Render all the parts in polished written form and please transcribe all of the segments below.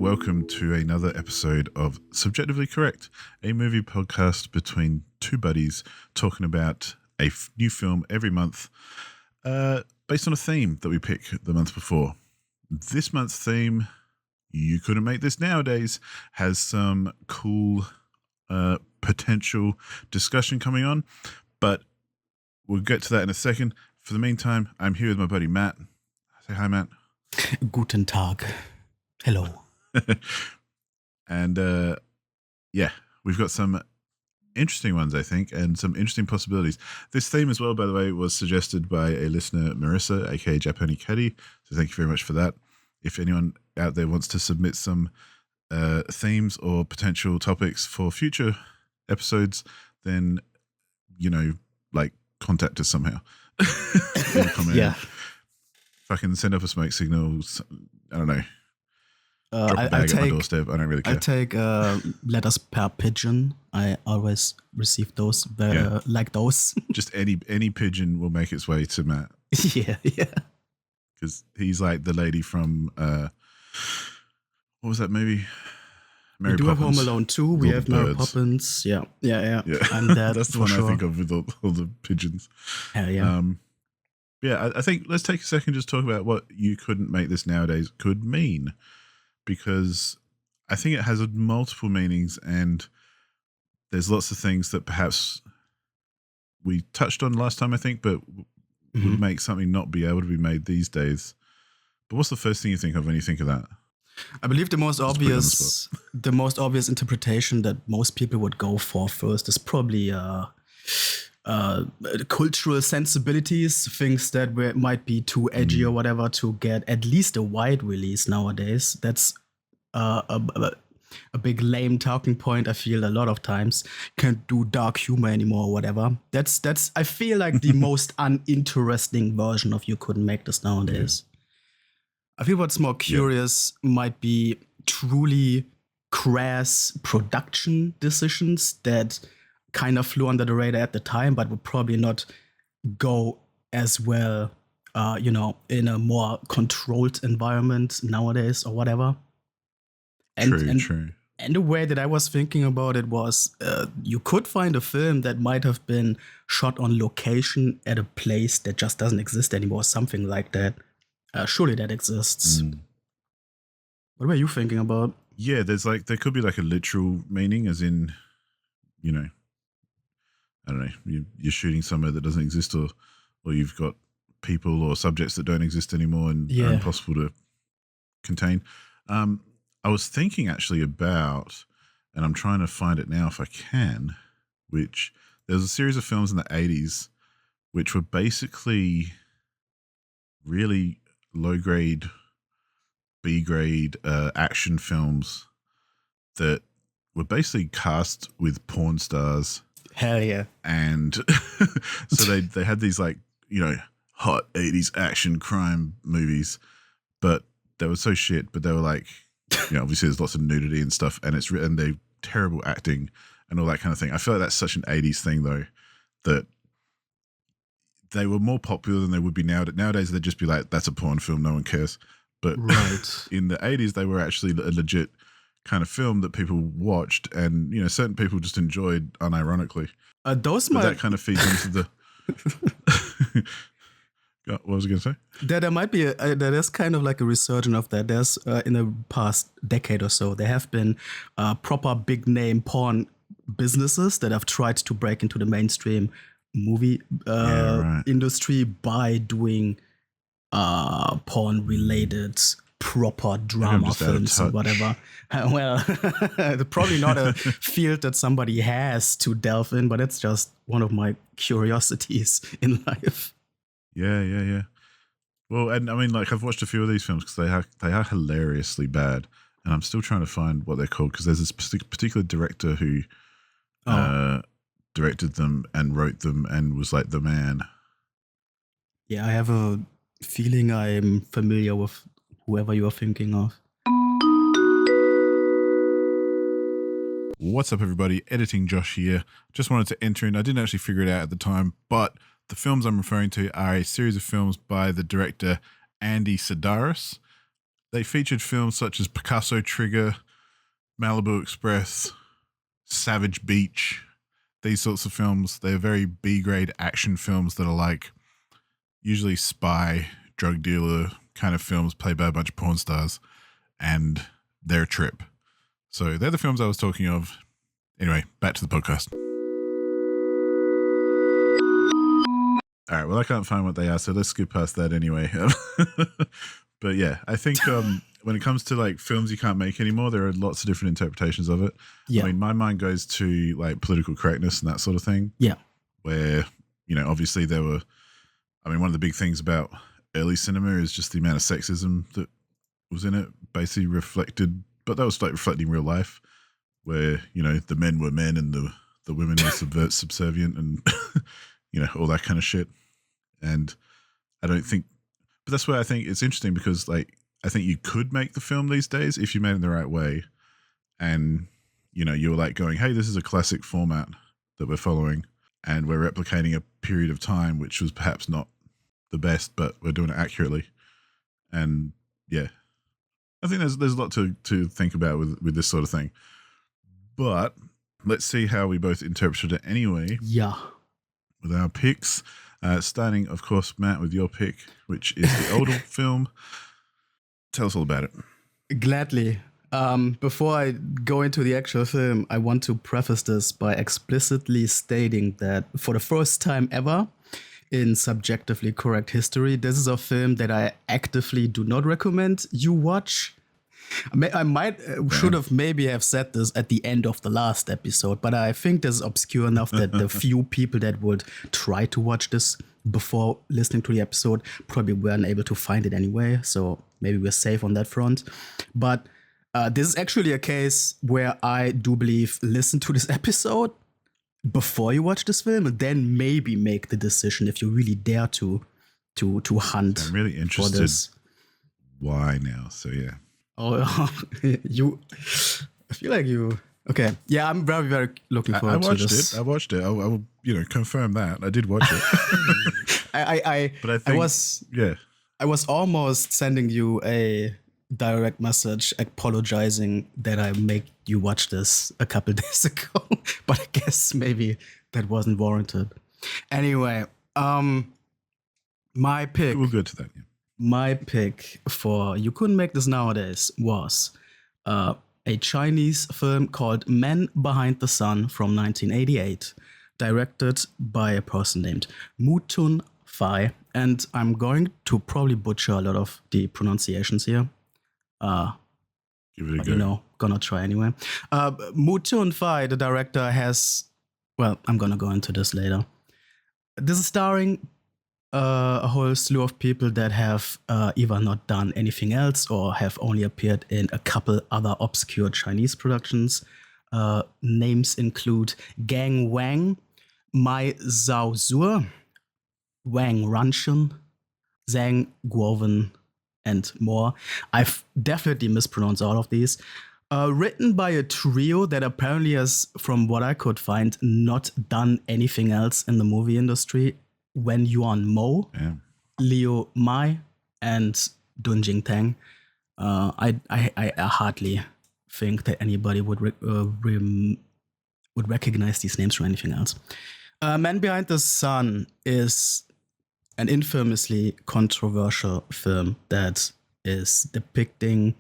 welcome to another episode of Subjectively Correct, a movie podcast between two buddies talking about a new film every month based on a theme that we pick the month before. This month's theme, you couldn't make this nowadays, has some cool potential discussion coming on, but we'll get to that in a second. For the meantime, I'm here with my buddy Matt. Say hi, Matt. Guten Tag. Hello. And we've got some interesting ones, I think, and some interesting possibilities. This theme as well, by the way, was suggested by a listener, Marissa, aka Japani Caddy. So thank you very much for that. If anyone out there wants to submit some themes or potential topics for future episodes, then, contact us somehow. Yeah. Fucking send up a smoke signal. I don't know. Drop a bag at my doorstep. I don't really care. I take letters per pigeon. I always receive those, like those. Just any pigeon will make its way to Matt. Yeah. Because he's like the lady from, what was that movie? Mary we do Poppins. have Home Alone 2. We have Mary Poppins. Yeah. And that's the one I think of with all the pigeons. Yeah. I think let's take a second just talk about what you couldn't make this nowadays could mean, because I think it has multiple meanings and there's lots of things that perhaps we touched on last time, I think, but would make something not be able to be made these days. But what's the first thing you think of when you think of that? I believe the most obvious interpretation that most people would go for first is probably cultural sensibilities, things that might be too edgy or whatever to get at least a wide release nowadays. That's a big lame talking point. I feel a lot of times can't do dark humor anymore or whatever. That's I feel like the most uninteresting version of you couldn't make this nowadays. I feel what's more curious might be truly crass production decisions that kind of flew under the radar at the time, but would probably not go as well, in a more controlled environment nowadays or whatever. True. And the way that I was thinking about it was, you could find a film that might have been shot on location at a place that just doesn't exist anymore, something like that. Surely that exists. What were you thinking about? Yeah, there could be like a literal meaning, as in, I don't know, you're shooting somewhere that doesn't exist, or you've got people or subjects that don't exist anymore and are impossible to contain. I was thinking actually about, and I'm trying to find it now if I can, which there's a series of films in the 80s which were basically really low-grade, B-grade action films that were basically cast with porn stars. Hell yeah. And so they had these hot 80s action crime movies, but they were so shit, but they were like, obviously there's lots of nudity and stuff, and they're terrible acting and all that kind of thing. I feel like that's such an 80s thing though, that they were more popular than they would be now. Nowadays they'd just be like, that's a porn film, no one cares. But right. In the 80s they were actually a legit kind of film that people watched, and certain people just enjoyed unironically. That kind of feeds into the. What was I going to say? There might be there's kind of like a resurgence of that. There's in the past decade or so, there have been proper big name porn businesses that have tried to break into the mainstream movie industry by doing porn related proper drama films and whatever. Well, probably not a field that somebody has to delve in, but it's just one of my curiosities in life. Yeah. Well, and I mean, I've watched a few of these films because they are hilariously bad, and I'm still trying to find what they're called, because there's this particular director who directed them and wrote them and was like the man. Yeah, I have a feeling I'm familiar with whoever you are thinking of. What's up, everybody? Editing Josh here. Just wanted to enter in. I didn't actually figure it out at the time, but the films I'm referring to are a series of films by the director Andy Sidaris. They featured films such as Picasso Trigger, Malibu Express, Savage Beach, these sorts of films. They're very B-grade action films that are like usually spy, drug dealer kind of films played by a bunch of porn stars, and they're a trip. So they're the films I was talking of. Anyway, back to the podcast. All right, well, I can't find what they are, so let's skip past that anyway. But yeah, I think when it comes to like films you can't make anymore, there are lots of different interpretations of it. Yeah. I mean, my mind goes to like political correctness and that sort of thing. Yeah. Where, you know, obviously one of the big things about early cinema is just the amount of sexism that was in it, basically reflected, but that was like reflecting real life where, you know, the men were men and the women were subservient and, you know, all that kind of shit. And I don't think, but that's where I think it's interesting because, like, I think you could make the film these days if you made it in the right way. And, you know, you're like going, hey, this is a classic format that we're following and we're replicating a period of time which was perhaps not the best, but we're doing it accurately. And yeah, I think there's a lot to think about with this sort of thing. But let's see how we both interpreted it anyway. Yeah. With our picks. Starting, of course, Matt, with your pick, which is the older film. Tell us all about it. Gladly. Before I go into the actual film, I want to preface this by explicitly stating that for the first time ever in subjectively correct history, this is a film that I actively do not recommend you watch. I should have maybe have said this at the end of the last episode, but I think this is obscure enough that the few people that would try to watch this before listening to the episode probably weren't able to find it anyway, so maybe we're safe on that front. But this is actually a case where I do believe listen to this episode before you watch this film and then maybe make the decision if you really dare to hunt. I'm really interested for this. Why now, so yeah. Oh, I feel like you. Okay, yeah, I'm very, very looking forward to this. I watched it. I will, confirm that I did watch it. I was almost sending you a direct message apologizing that I make you watch this a couple days ago, but I guess maybe that wasn't warranted. Anyway, my pick. We'll go to that. Yeah. My pick for You Couldn't Make This Nowadays was a Chinese film called Men Behind the Sun from 1988, directed by a person named Mutun Fai. And I'm going to probably butcher a lot of the pronunciations here. Give it a go. Gonna try anyway. Mutun Fai, the director, I'm gonna go into this later. This is starring a whole slew of people that have either not done anything else or have only appeared in a couple other obscure Chinese productions. Names include Gang Wang, Mai Zhao Zhu, Wang Ranshun, Zhang Guowen, and more. I've definitely mispronounced all of these. Written by a trio that apparently has, from what I could find, not done anything else in the movie industry. Wen Yuan Mo, yeah. Liu Mai, and Dun Jingtang. I hardly think that anybody would recognize these names from anything else. Man Behind the Sun is an infamously controversial film that is depicting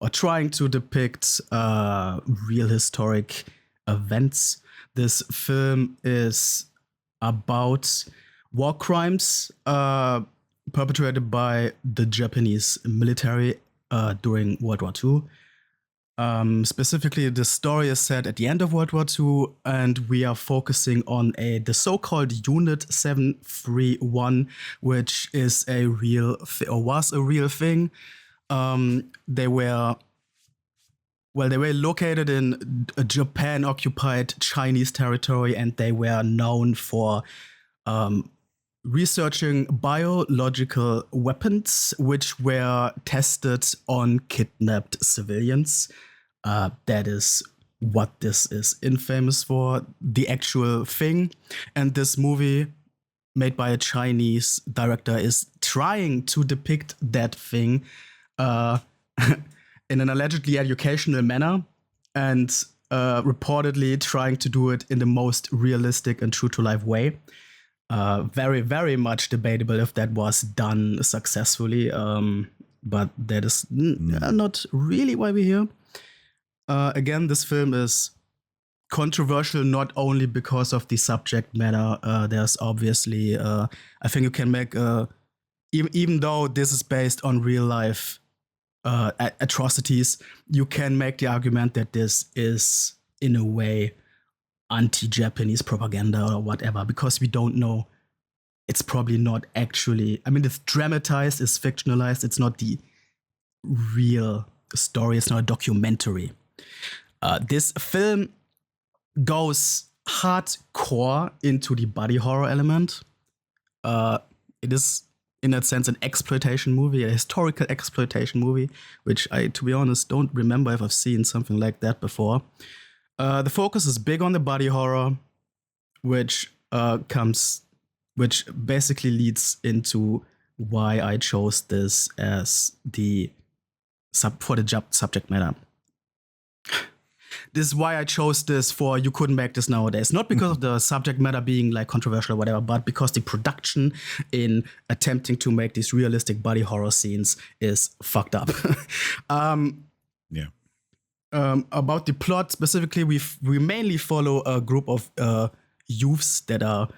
or trying to depict real historic events. This film is about war crimes perpetrated by the Japanese military during World War II. Specifically, the story is set at the end of World War II, and we are focusing on the so-called Unit 731, which is was a real thing. They were located in a Japan-occupied Chinese territory, and they were known for researching biological weapons, which were tested on kidnapped civilians. That is what this is infamous for, the actual thing. And this movie, made by a Chinese director, is trying to depict that thing uh, in an allegedly educational manner, and reportedly trying to do it in the most realistic and true to life way. Very, very much debatable if that was done successfully, but that is not really why we're here. Again, this film is controversial not only because of the subject matter. There's obviously, I think you can make, even though this is based on real life atrocities, you can make the argument that this is, in a way, anti-Japanese propaganda or whatever, because we don't know. It's probably not actually, I mean, it's dramatized, it's fictionalized, it's not the real story, it's not a documentary. This film goes hardcore into the body horror element. It is, in that sense, an exploitation movie, a historical exploitation movie, which I, to be honest, don't remember if I've seen something like that before. The focus is big on the body horror, which basically leads into why I chose this as the subject matter. This is why I chose this for you couldn't make this nowadays. Not because of the subject matter being like controversial or whatever, but because the production in attempting to make these realistic body horror scenes is fucked up. About the plot specifically, we mainly follow a group of youths that are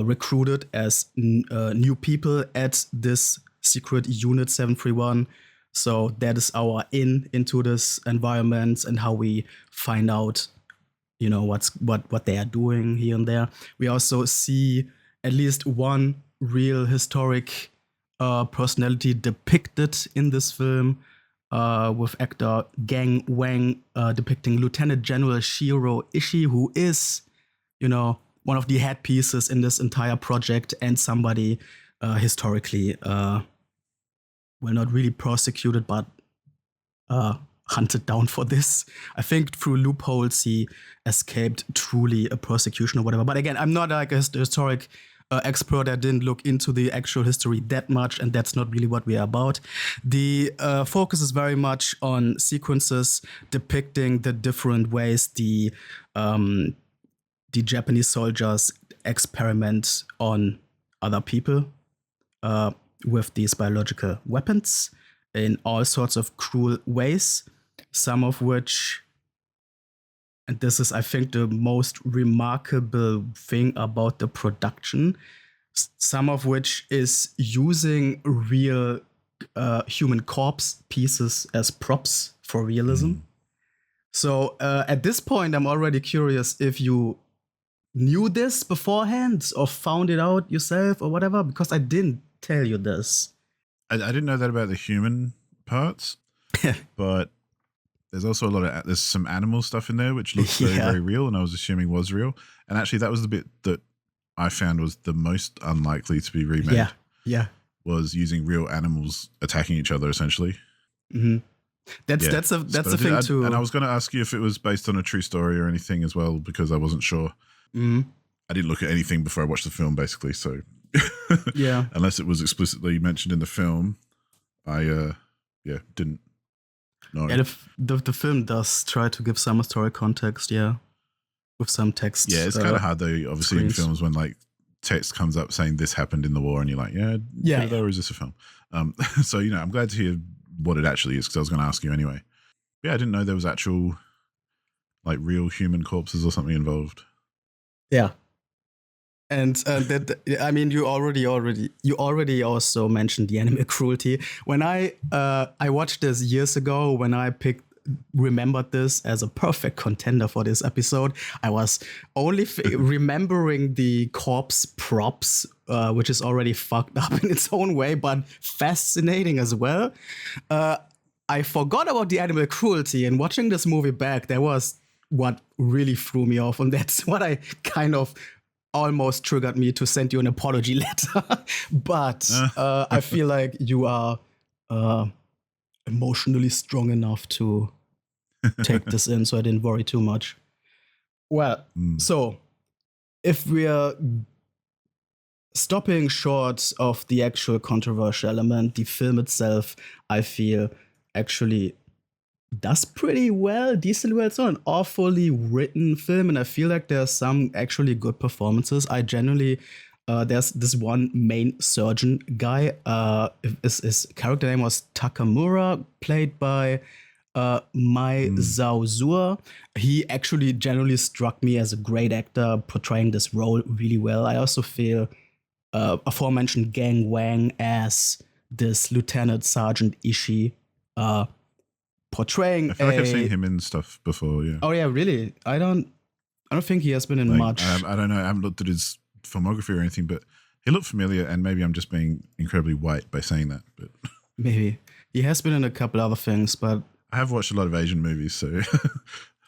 recruited as new people at this secret unit 731. So that is our into this environment and how we find out, what they are doing here and there. We also see at least one real historic personality depicted in this film, with actor Gang Wang depicting Lieutenant General Shiro Ishii, who is, one of the headpieces in this entire project and somebody historically not really prosecuted, but hunted down for this. I think through loopholes he escaped truly a prosecution or whatever. But again, I'm not like a historic expert. I didn't look into the actual history that much, and that's not really what we are about. The focus is very much on sequences depicting the different ways the Japanese soldiers experiment on other people with these biological weapons in all sorts of cruel ways, some of which, and this is, I think, the most remarkable thing about the production, some of which is using real human corpse pieces as props for realism. So at this point, I'm already curious if you knew this beforehand or found it out yourself or whatever, because I didn't tell you this. I didn't know that about the human parts, but there's also there's some animal stuff in there which looks very, very real, and I was assuming was real. And actually, that was the bit that I found was the most unlikely to be remade. Yeah. Was using real animals attacking each other, essentially. Mm-hmm. That's the thing too. And I was going to ask you if it was based on a true story or anything as well, because I wasn't sure. Mm-hmm. I didn't look at anything before I watched the film, basically. So yeah, unless it was explicitly mentioned in the film, I didn't know. Yeah, the film does try to give some historic context, with some text. Yeah, it's kind of hard though, obviously, screens. In films when like text comes up saying this happened in the war, and you're like, or is this a film? So I'm glad to hear what it actually is, because I was going to ask you anyway. Yeah, I didn't know there was actual like real human corpses or something involved. Yeah. And that, I mean, you already also mentioned the animal cruelty. When I watched this years ago, when I remembered this as a perfect contender for this episode, I was only remembering the corpse props, which is already fucked up in its own way, but fascinating as well. I forgot about the animal cruelty, and watching this movie back, that was what really threw me off, and that's what I kind of almost triggered me to send you an apology letter. But I feel like you are emotionally strong enough to take this in, so I didn't worry too much. Well, so if we're stopping short of the actual controversial element, the film itself, I feel, actually does pretty well, decently well. It's not an awfully written film, and I feel like there's some actually good performances. I generally, there's this one main surgeon guy. His character name was Takamura, played by Mai Zhao Zua. He actually generally struck me as a great actor portraying this role really well. I also feel aforementioned Gang Wang as this Lieutenant Sergeant Ishii. Portraying I feel like I've seen him in stuff before. Yeah. Oh yeah, really? I don't think he has been in like, much. I don't know. I haven't looked at his filmography or anything, but he looked familiar. And maybe I'm just being incredibly white by saying that. But maybe he has been in a couple other things, but I have watched a lot of Asian movies, so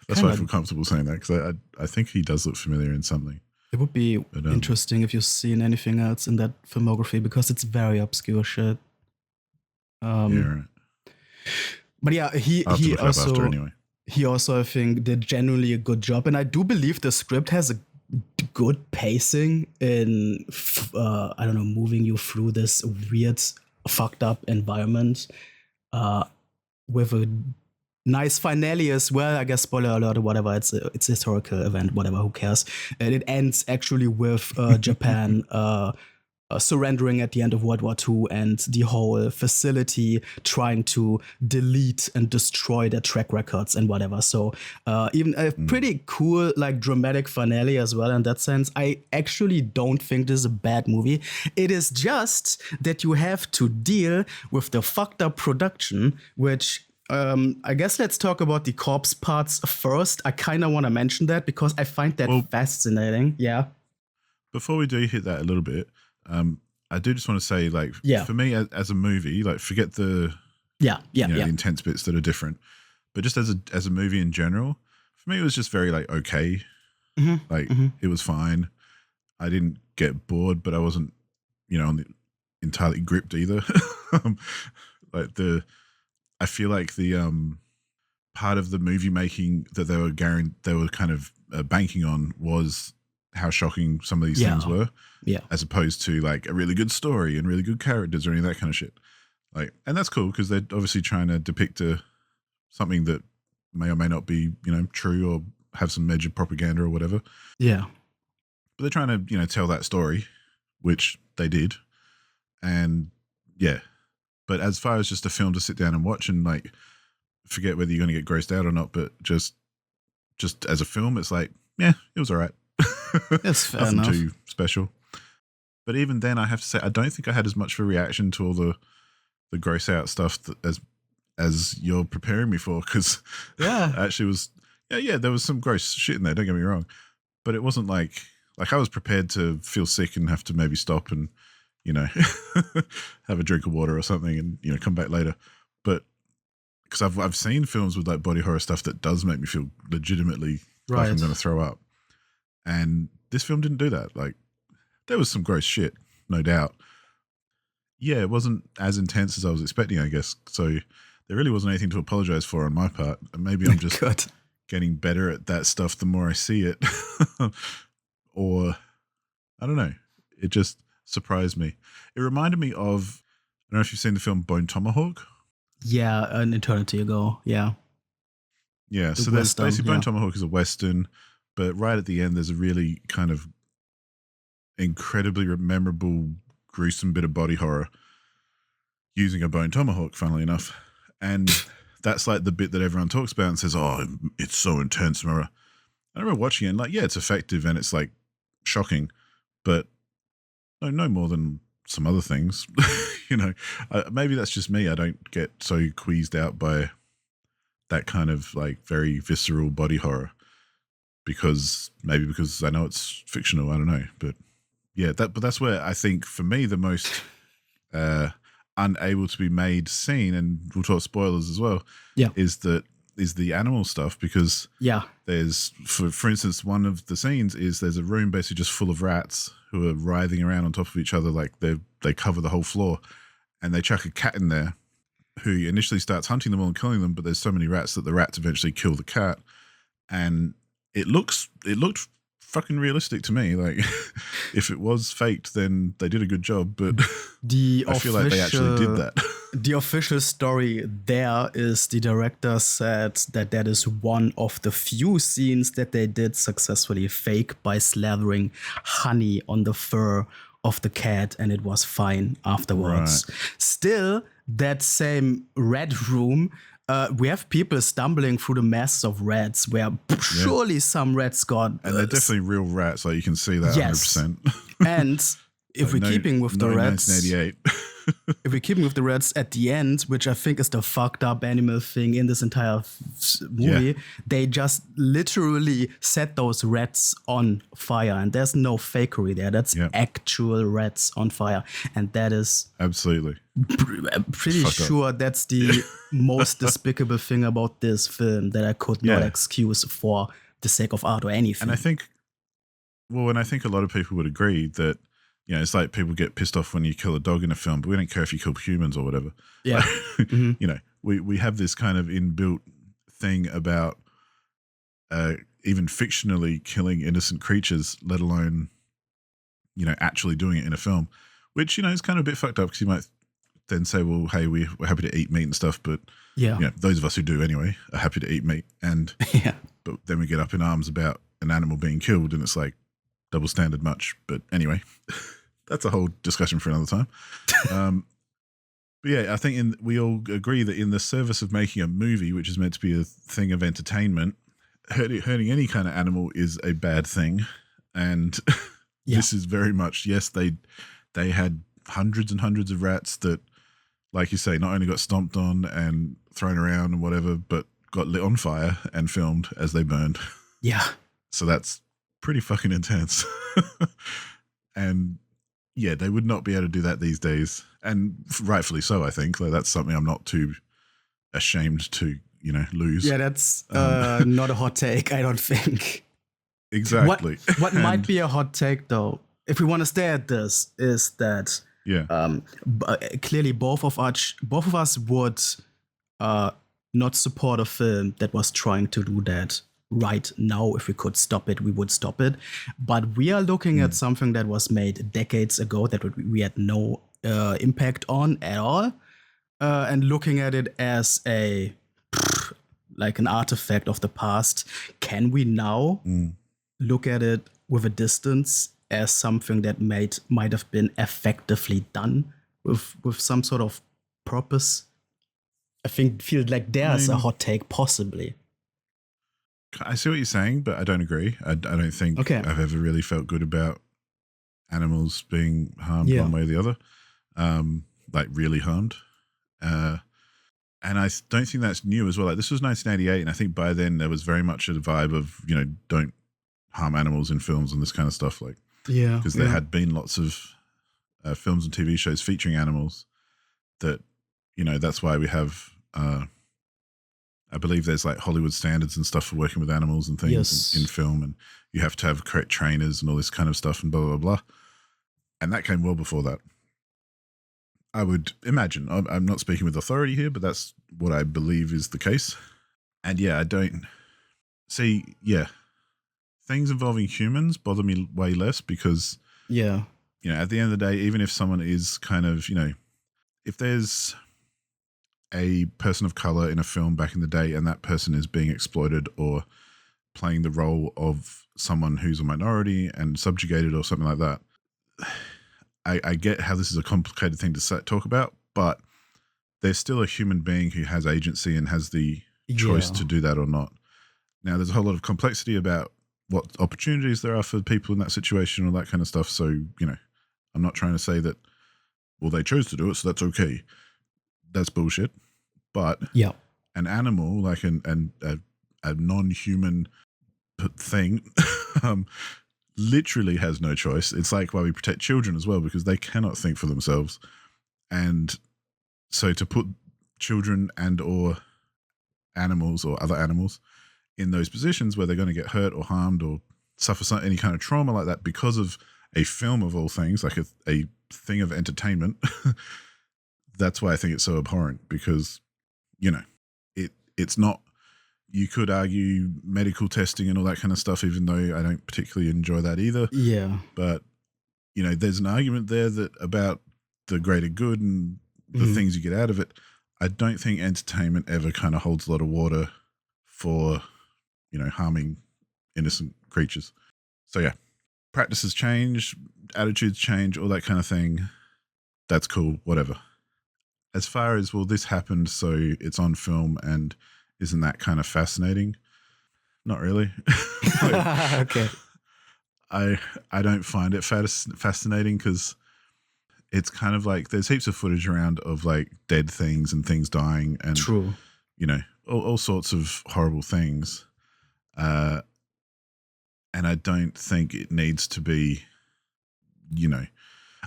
that's why I feel comfortable saying that, because I think he does look familiar in something. It would be interesting if you've seen anything else in that filmography, because it's very obscure shit. Yeah, right. But yeah, he also anyway. He also, I think, did genuinely a good job, and I do believe the script has a good pacing in I don't know, moving you through this weird, fucked up environment with a nice finale as well. I guess, spoiler alert or whatever. It's a historical event, whatever. Who cares? And it ends actually with Japan surrendering at the end of World War II, and the whole facility trying to delete and destroy their track records and whatever. So even a pretty cool, like, dramatic finale as well in that sense. I actually don't think this is a bad movie. It is just that you have to deal with the fucked up production, which I guess let's talk about the corpse parts first. I kind of want to mention that because I find that fascinating. Yeah. Before we do hit that a little bit, I do just want to say, like, for me as a movie, like, forget the the intense bits that are different, but just as a movie in general, for me it was just very, like, okay. It was fine. I didn't get bored, but I wasn't, entirely gripped either. I feel like the part of the movie making that they were kind of banking on was how shocking some of these things were, as opposed to, like, a really good story and really good characters or any of that kind of shit. Like, and that's cool because they're obviously trying to depict something that may or may not be, true or have some major propaganda or whatever. Yeah. But they're trying to, tell that story, which they did. And yeah. But as far as just a film to sit down and watch and, like, forget whether you're going to get grossed out or not, but just as a film, it's like, yeah, it was all right. It's fair Nothing enough. too special. But even then, I have to say, I don't think I had as much of a reaction to all the gross out stuff as you're preparing me for, because actually was there was some gross shit in there. Don't get me wrong, but it wasn't like I was prepared to feel sick and have to maybe stop and have a drink of water or something and come back later. But because I've seen films with, like, body horror stuff that does make me feel legitimately like I'm going to throw up. And this film didn't do that. Like, there was some gross shit, no doubt. Yeah, it wasn't as intense as I was expecting, I guess. So there really wasn't anything to apologize for on my part. And maybe I'm just getting better at that stuff the more I see it. Or, I don't know. It just surprised me. It reminded me of, I don't know if you've seen the film Bone Tomahawk. Yeah, an eternity ago. Yeah. Yeah, so there's basically Bone Tomahawk is a Western, but right at the end, there's a really kind of incredibly memorable, gruesome bit of body horror using a bone tomahawk, funnily enough. And that's, like, the bit that everyone talks about and says, oh, it's so intense. I remember watching it and, like, yeah, it's effective and it's, like, shocking, but no more than some other things. Maybe that's just me. I don't get so queased out by that kind of, like, very visceral body horror because I know it's fictional. I don't know, but yeah, that's where I think for me the most unable to be made scene, and we'll talk spoilers as well. Yeah, is the animal stuff, because there's for instance, one of the scenes is there's a room basically just full of rats who are writhing around on top of each other, like they cover the whole floor, and they chuck a cat in there who initially starts hunting them all and killing them, but there's so many rats that the rats eventually kill the cat, and it looked fucking realistic to me. Like, if it was faked, then they did a good job. But I feel like they actually did that. The official story there is the director said that is one of the few scenes that they did successfully fake by slathering honey on the fur of the cat, and it was fine afterwards. Right. Still, that same red room, we have people stumbling through the masses of rats where surely some rats got... And they're definitely real rats, like you can see that 100%. And if we're keeping with the rats... 1988. If we're keeping with the rats at the end, which I think is the fucked up animal thing in this entire movie, they just literally set those rats on fire, and there's no fakery there. That's actual rats on fire, and that is absolutely. I'm pretty sure that's the most despicable thing about this film that I could not excuse for the sake of art or anything. And I think a lot of people would agree that. You know, it's like people get pissed off when you kill a dog in a film, but we don't care if you kill humans or whatever. Yeah. Mm-hmm. You know, we have this kind of inbuilt thing about even fictionally killing innocent creatures, let alone, you know, actually doing it in a film, which, you know, is kind of a bit fucked up because you might then say, well, hey, we're happy to eat meat and stuff, but, you know, those of us who do anyway are happy to eat meat. And, but then we get up in arms about an animal being killed and it's like, double standard much, but anyway, that's a whole discussion for another time. But yeah, I think we all agree that in the service of making a movie, which is meant to be a thing of entertainment, hurting any kind of animal is a bad thing. And this is very much, yes, they had hundreds and hundreds of rats that, like you say, not only got stomped on and thrown around and whatever, but got lit on fire and filmed as they burned. Yeah. So that's pretty fucking intense. And yeah, they would not be able to do that these days, and rightfully so. I think like that's something I'm not too ashamed to, you know, lose. Yeah, that's not a hot take, I don't think. Exactly. What might be a hot take though, if we want to stay at this, is that clearly both of us would not support a film that was trying to do that. Right now, if we could stop it, we would stop it. But we are looking at something that was made decades ago that we had no impact on at all, and looking at it as like an artifact of the past. Can we now look at it with a distance as something that might have been effectively done with some sort of purpose? I feel like there's a hot take possibly. I see what you're saying, but I don't agree. I don't think I've ever really felt good about animals being harmed one way or the other, like really harmed. And I don't think that's new as well. Like this was 1988, and I think by then there was very much a vibe of, you know, don't harm animals in films and this kind of stuff. Like, because there had been lots of films and TV shows featuring animals that, you know, that's why we have... I believe there's like Hollywood standards and stuff for working with animals and things in film, and you have to have correct trainers and all this kind of stuff and blah, blah, blah. And that came well before that. I would imagine. I'm not speaking with authority here, but that's what I believe is the case. And yeah, I don't see, things involving humans bother me way less because, you know, at the end of the day, even if someone is kind of, you know, if there's a person of color in a film back in the day and that person is being exploited or playing the role of someone who's a minority and subjugated or something like that, I get how this is a complicated thing to talk about, but there's still a human being who has agency and has the choice to do that or not. Now, there's a whole lot of complexity about what opportunities there are for people in that situation, all that kind of stuff. So, you know, I'm not trying to say that, well, they chose to do it, so that's okay. That's bullshit. But an animal, like a non-human thing, literally has no choice. It's like why we protect children as well, because they cannot think for themselves. And so to put children and or animals or other animals in those positions where they're going to get hurt or harmed or suffer any kind of trauma like that because of a film of all things, like a thing of entertainment, that's why I think it's so abhorrent, because, you know, it's not, you could argue medical testing and all that kind of stuff, even though I don't particularly enjoy that either. Yeah. But, there's an argument there that about the greater good and the things you get out of it. I don't think entertainment ever kind of holds a lot of water for, harming innocent creatures. So yeah, practices change, attitudes change, all that kind of thing. That's cool, whatever. As far as, well, this happened, so it's on film, and isn't that kind of fascinating? Not really. Okay. I don't find it fascinating because it's kind of like there's heaps of footage around of like dead things and things dying and, True. all sorts of horrible things. And I don't think it needs to be,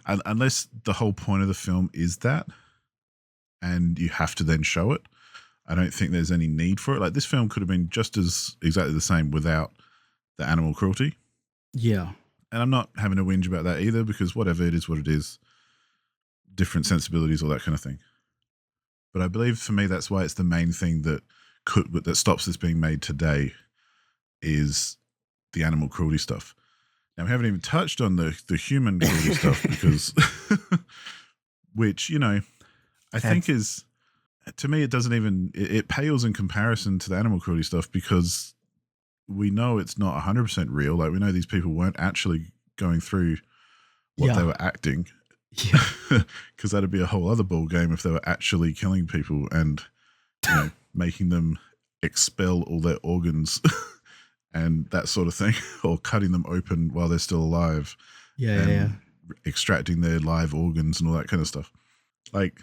unless the whole point of the film is that and you have to then show it. I don't think there's any need for it. Like, this film could have been just as exactly the same without the animal cruelty. Yeah. And I'm not having a whinge about that either, because whatever, it is what it is. Different sensibilities, all that kind of thing. But I believe for me, that's why it's the main thing that stops this being made today is the animal cruelty stuff. Now, we haven't even touched on the human cruelty stuff because, which, I think is, to me, it doesn't even, it pales in comparison to the animal cruelty stuff because we know it's not 100% real. Like, we know these people weren't actually going through what they were acting. Yeah. Because that'd be a whole other ball game if they were actually killing people and making them expel all their organs and that sort of thing, or cutting them open while they're still alive. Yeah. Extracting their live organs and all that kind of stuff. Like,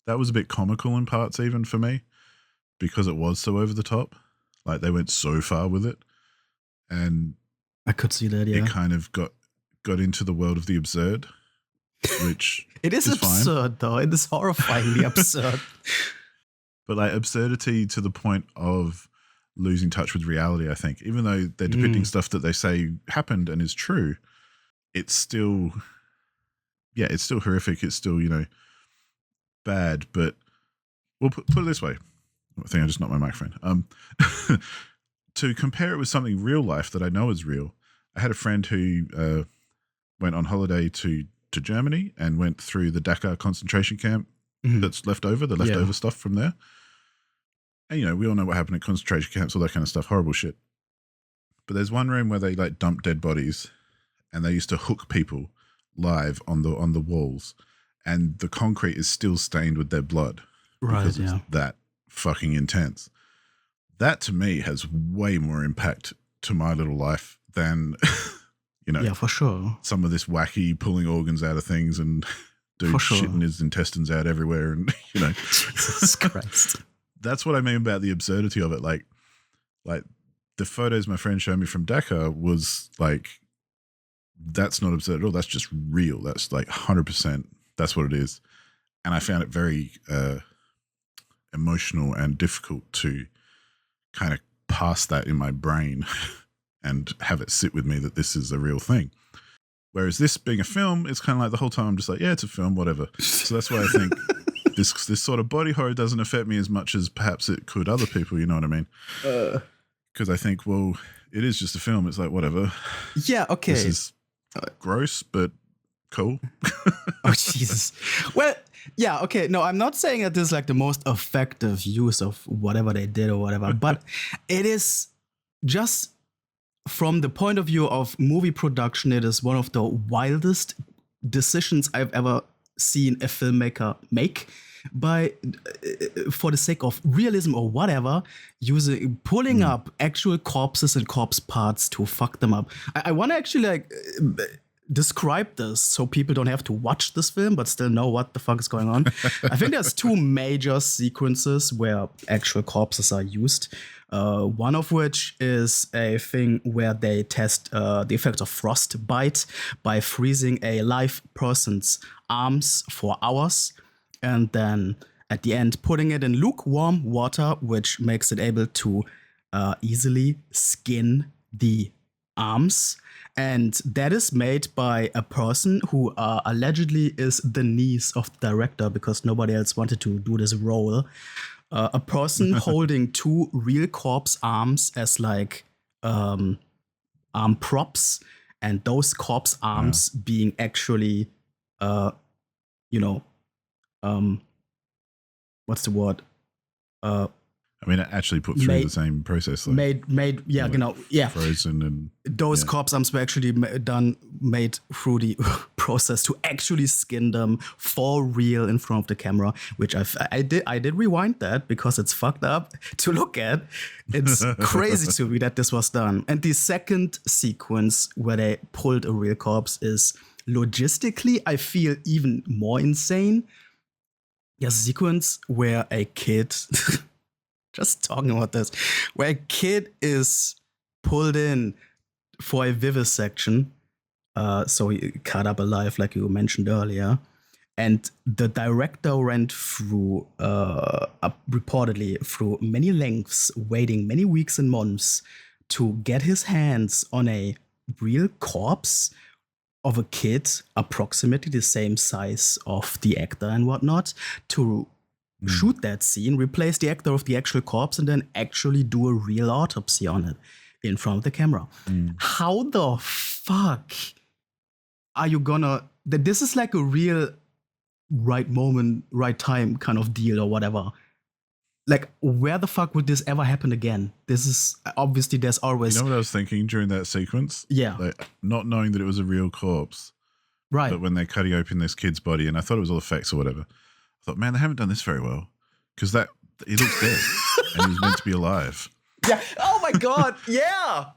that was a bit comical in parts even for me because it was so over the top. Like, they went so far with it, and I could see that. Yeah, it kind of got into the world of the absurd, which it is absurd fine. Though. It is horrifyingly absurd. But like, absurdity to the point of losing touch with reality, I think. Even though they're depicting stuff that they say happened and is true, it's still, it's still horrific. It's still, bad. But we'll put it this way. I think I just knocked my microphone. To compare it with something real life that I know is real, I had a friend who went on holiday to Germany and went through the Dachau concentration camp that's left over, the leftover stuff from there. And, we all know what happened at concentration camps, all that kind of stuff, horrible shit. But there's one room where they like dump dead bodies and they used to hook people live on the walls, and the concrete is still stained with their blood. Right, because it's that fucking intense. That to me has way more impact to my little life than, yeah, for sure. Some of this wacky pulling organs out of things and dude shitting his intestines out everywhere, and Jesus Christ. That's what I mean about the absurdity of it. Like the photos my friend showed me from Dachau was like, that's not absurd at all. That's just real. That's like 100%. That's what it is. And I found it very emotional and difficult to kind of pass that in my brain and have it sit with me that this is a real thing. Whereas this being a film, it's kind of like the whole time I'm just like, yeah, it's a film, whatever. So that's why I think this sort of body horror doesn't affect me as much as perhaps it could other people, you know what I mean? Because I think, well, it is just a film. It's like, whatever. Yeah, okay. This is gross, but cool. Oh, Jesus. Well, yeah, okay. No, I'm not saying that this is like the most effective use of whatever they did or whatever, but it is just from the point of view of movie production, it is one of the wildest decisions I've ever seen a filmmaker make for the sake of realism or whatever, pulling up actual corpses and corpse parts to fuck them up. I want to actually describe this so people don't have to watch this film but still know what the fuck is going on. I think there's two major sequences where actual corpses are used. One of which is a thing where they test the effects of frostbite by freezing a live person's arms for hours and then at the end putting it in lukewarm water, which makes it able to easily skin the arms. And that is made by a person who allegedly is the niece of the director because nobody else wanted to do this role. a person holding two real corpse arms as like arm props, and those corpse arms being actually, you know, what's the word? I mean, it actually put through the same process. Like, frozen and those corpse arms were actually made through the process to actually skin them for real in front of the camera. Which I did rewind that because it's fucked up to look at. It's crazy to me that this was done. And the second sequence where they pulled a real corpse is logistically, I feel, even more insane. There's a sequence where a kid. Just talking about this, where a kid is pulled in for a vivisection, so he cut up alive, like you mentioned earlier, and the director went through, reportedly through many lengths, waiting many weeks and months to get his hands on a real corpse of a kid, approximately the same size of the actor and whatnot, to shoot that scene, replace the actor of the actual corpse, and then actually do a real autopsy on it in front of the camera. How the fuck are you gonna... This is like a real right moment, right time kind of deal or whatever. Like, where the fuck would this ever happen again? This is... Obviously, there's always... You know what I was thinking during that sequence? Yeah. Like, not knowing that it was a real corpse. Right. But when they're cutting open this kid's body, and I thought it was all effects or whatever, I thought, man, they haven't done this very well, because he looks dead and he's meant to be alive. Yeah. Oh my god. Yeah.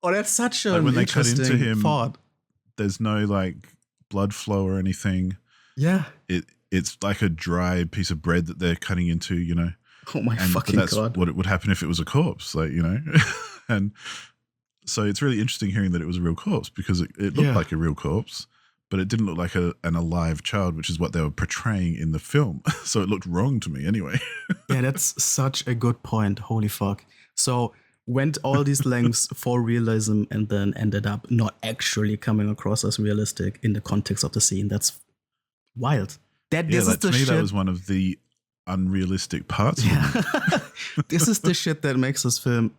Oh, that's such an when they cut into him, thought. There's no like blood flow or anything. Yeah. It's like a dry piece of bread that they're cutting into, you know. Oh my fucking that's god. what it would happen if it was a corpse, like, you know. And so it's really interesting hearing that it was a real corpse, because it looked like a real corpse. But it didn't look like an alive child, which is what they were portraying in the film. So it looked wrong to me anyway. Yeah, that's such a good point. Holy fuck. So went all these lengths for realism and then ended up not actually coming across as realistic in the context of the scene. That's wild. This is the shit. That was one of the unrealistic parts of it. This is the shit that makes this film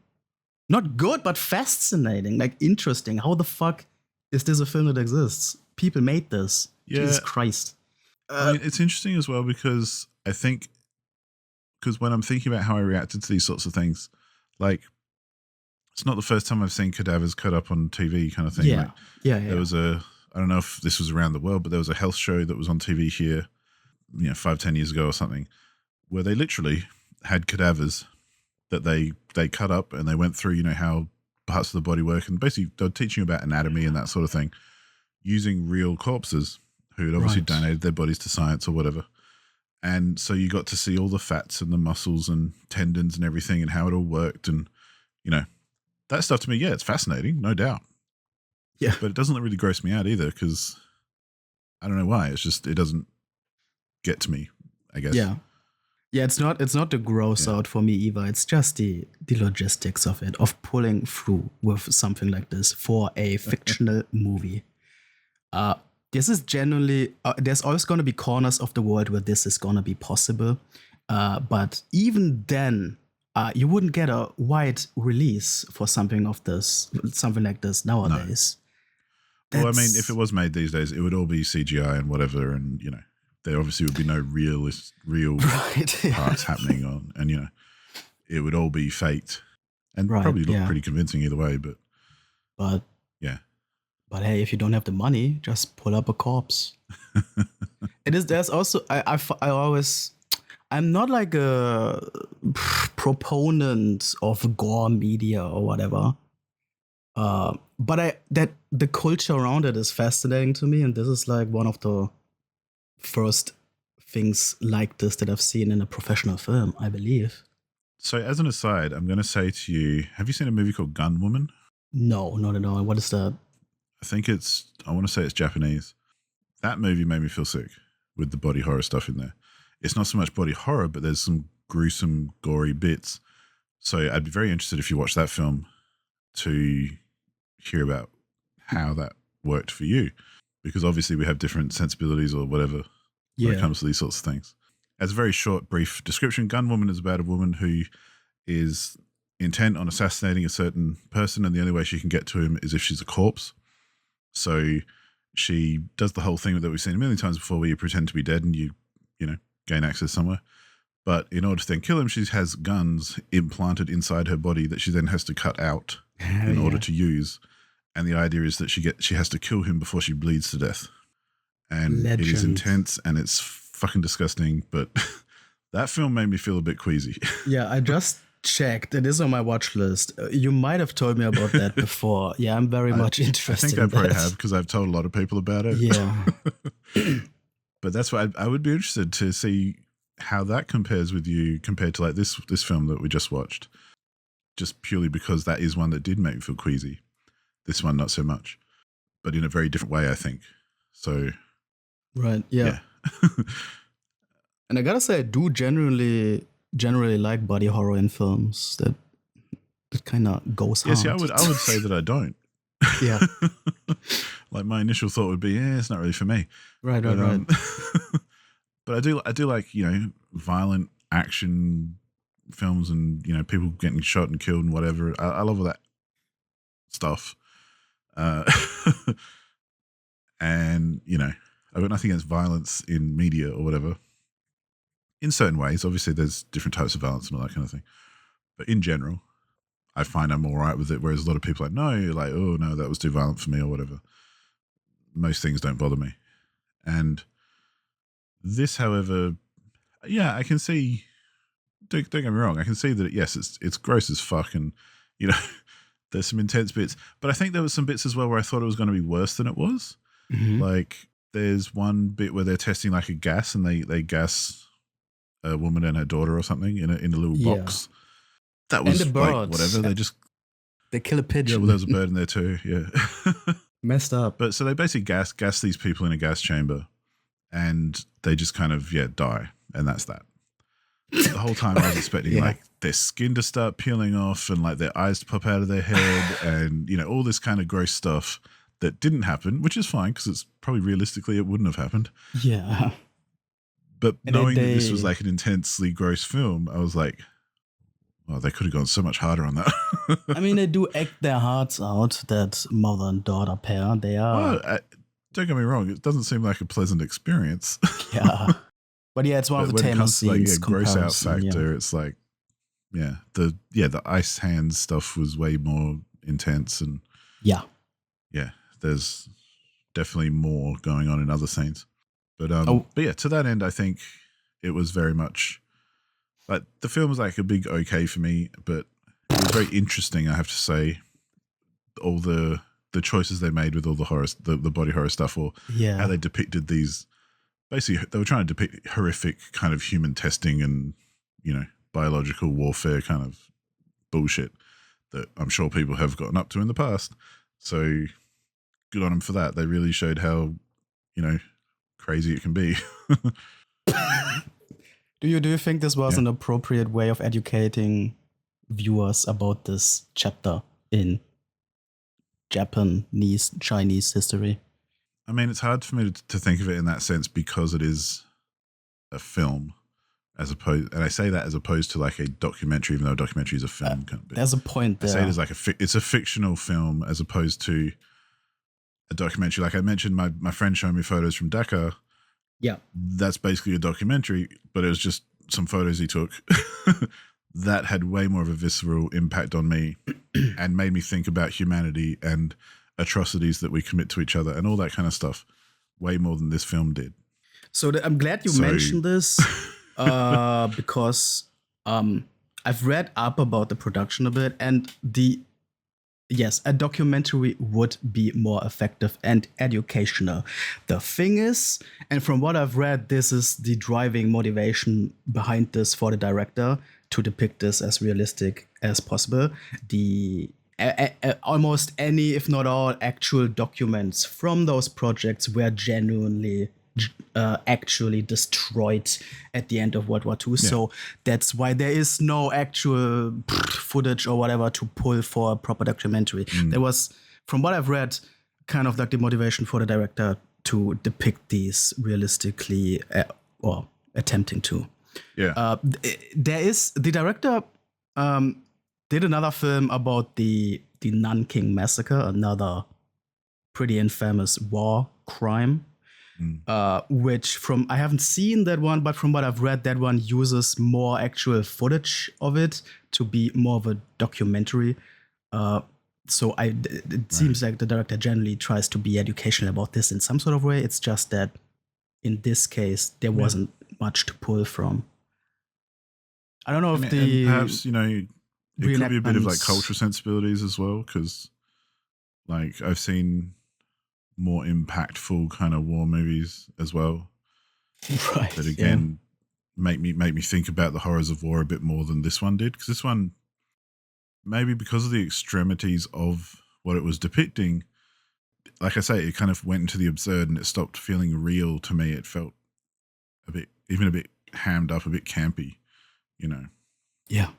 not good, but fascinating, like interesting. How the fuck is this a film that exists? People made this. Yeah. Jesus Christ. I mean, it's interesting as well, because I think, when I'm thinking about how I reacted to these sorts of things, like, it's not the first time I've seen cadavers cut up on TV kind of thing. Yeah. Like, There was I don't know if this was around the world, but there was a health show that was on TV here, 5-10 years ago or something, where they literally had cadavers that they cut up, and they went through, how parts of the body work, and basically they're teaching you about anatomy and that sort of thing, using real corpses who had obviously donated their bodies to science or whatever. And so you got to see all the fats and the muscles and tendons and everything, and how it all worked. And, that stuff to me, it's fascinating, no doubt. Yeah. But it doesn't really gross me out either, because I don't know why. It's just, it doesn't get to me, I guess. Yeah. Yeah, it's not the gross out for me either. It's just the logistics of it, of pulling through with something like this for a fictional movie. This is generally, there's always going to be corners of the world where this is going to be possible. But even then, you wouldn't get a wide release for something like this nowadays. No. Well, I mean, if it was made these days, it would all be CGI and whatever. And, there obviously would be no real parts happening on. And, it would all be faked and probably look pretty convincing either way. But yeah. But hey, if you don't have the money, just pull up a corpse. There's also, I'm not like a proponent of gore media or whatever. But the culture around it is fascinating to me. And this is like one of the first things like this that I've seen in a professional film, I believe. So as an aside, I'm going to say to you, have you seen a movie called Gun Woman? No, not at all. What is that? I want to say it's Japanese. That movie made me feel sick with the body horror stuff in there. It's not so much body horror, but there's some gruesome, gory bits. So I'd be very interested if you watch that film to hear about how that worked for you. Because obviously we have different sensibilities or whatever when it comes to these sorts of things. as a very short, brief description, Gunwoman is about a woman who is intent on assassinating a certain person, and the only way she can get to him is if she's a corpse. So she does the whole thing that we've seen a million times before, where you pretend to be dead and you gain access somewhere. But in order to then kill him, she has guns implanted inside her body that she then has to cut out in order to use. And the idea is that she has to kill him before she bleeds to death. And It is intense and it's fucking disgusting, but that film made me feel a bit queasy. Yeah, I just checked. It is on my watch list. You might have told me about that before. Yeah, I'm very much interested in that. I think I probably have, because I've told a lot of people about it. Yeah. But that's why I would be interested to see how that compares with you compared to like this film that we just watched. Just purely because that is one that did make me feel queasy. This one, not so much. But in a very different way, I think. So... Right, yeah. And I gotta say, I do generally like body horror in films. That kind of goes hard. Yeah, see, I would say that I don't. Yeah. Like my initial thought would be, it's not really for me. Right. But I do like, violent action films and, people getting shot and killed and whatever. I love all that stuff. And, I've got nothing against violence in media or whatever. In certain ways, obviously there's different types of violence and all that kind of thing. But in general, I find I'm all right with it, whereas a lot of people are like, no, like, oh, no, that was too violent for me or whatever. Most things don't bother me. And this, however, yeah, I can see, don't get me wrong, I can see that, yes, it's gross as fuck and, there's some intense bits. But I think there was some bits as well where I thought it was going to be worse than it was. Mm-hmm. Like, there's one bit where they're testing like a gas and they gas a woman and her daughter or something in a little box. That was like whatever. They kill a pigeon. Yeah, well, there was a bird in there too. Yeah, messed up. But so they basically gas these people in a gas chamber, and they just kind of die, and that's that. The whole time I was expecting like their skin to start peeling off and like their eyes to pop out of their head, and all this kind of gross stuff. That didn't happen, which is fine because it's probably realistically it wouldn't have happened. Yeah. But knowing that this was like an intensely gross film, I was like, well, they could have gone so much harder on that. I mean, they do act their hearts out, that mother and daughter pair. They are. Well, don't get me wrong, it doesn't seem like a pleasant experience. Yeah. But yeah, it's one of the tamer scenes. Gross out factor, it's like, the ice hands stuff was way more intense and yeah, there's definitely more going on in other scenes. But yeah, to that end, I think it was very much like the film was like a big okay for me, but it was very interesting, I have to say, all the choices they made with all the horror, the body horror stuff, or how they depicted these. Basically, they were trying to depict horrific kind of human testing and, biological warfare kind of bullshit that I'm sure people have gotten up to in the past. So good on them for that. They really showed how, crazy it can be. Do you think this was an appropriate way of educating viewers about this chapter in Chinese history? I mean, it's hard for me to think of it in that sense because it is a film, as opposed, and I say that as opposed to like a documentary, even though a documentary is a film. There's a point there. I say it as like it's a fictional film as opposed to a documentary. Like I mentioned, my friend showed me photos from Dakar. Yeah, that's basically a documentary, but it was just some photos he took that had way more of a visceral impact on me and made me think about humanity and atrocities that we commit to each other and all that kind of stuff way more than this film did. So I'm glad you mentioned this because I've read up about the production a bit, and yes, a documentary would be more effective and educational. The thing is, and from what I've read, this is the driving motivation behind this for the director, to depict this as realistic as possible. Almost any, if not all, actual documents from those projects were genuinely actually destroyed at the end of World War II. Yeah. So that's why there is no actual footage or whatever to pull for a proper documentary. There was, from what I've read, kind of like the motivation for the director to depict these realistically or attempting to. Yeah. There is the director did another film about the Nanking massacre, another pretty infamous war crime. Which I haven't seen that one, but from what I've read, that one uses more actual footage of it to be more of a documentary. So it seems like the director generally tries to be educational about this in some sort of way. It's just that in this case, there wasn't much to pull from. I don't know if and perhaps, it could be a bit of like cultural sensibilities as well, because like I've seen more impactful kind of war movies as well. Right. That again make me think about the horrors of war a bit more than this one did. Because this one, maybe because of the extremities of what it was depicting, like I say, it kind of went into the absurd and it stopped feeling real to me. It felt a bit hammed up, a bit campy, Yeah.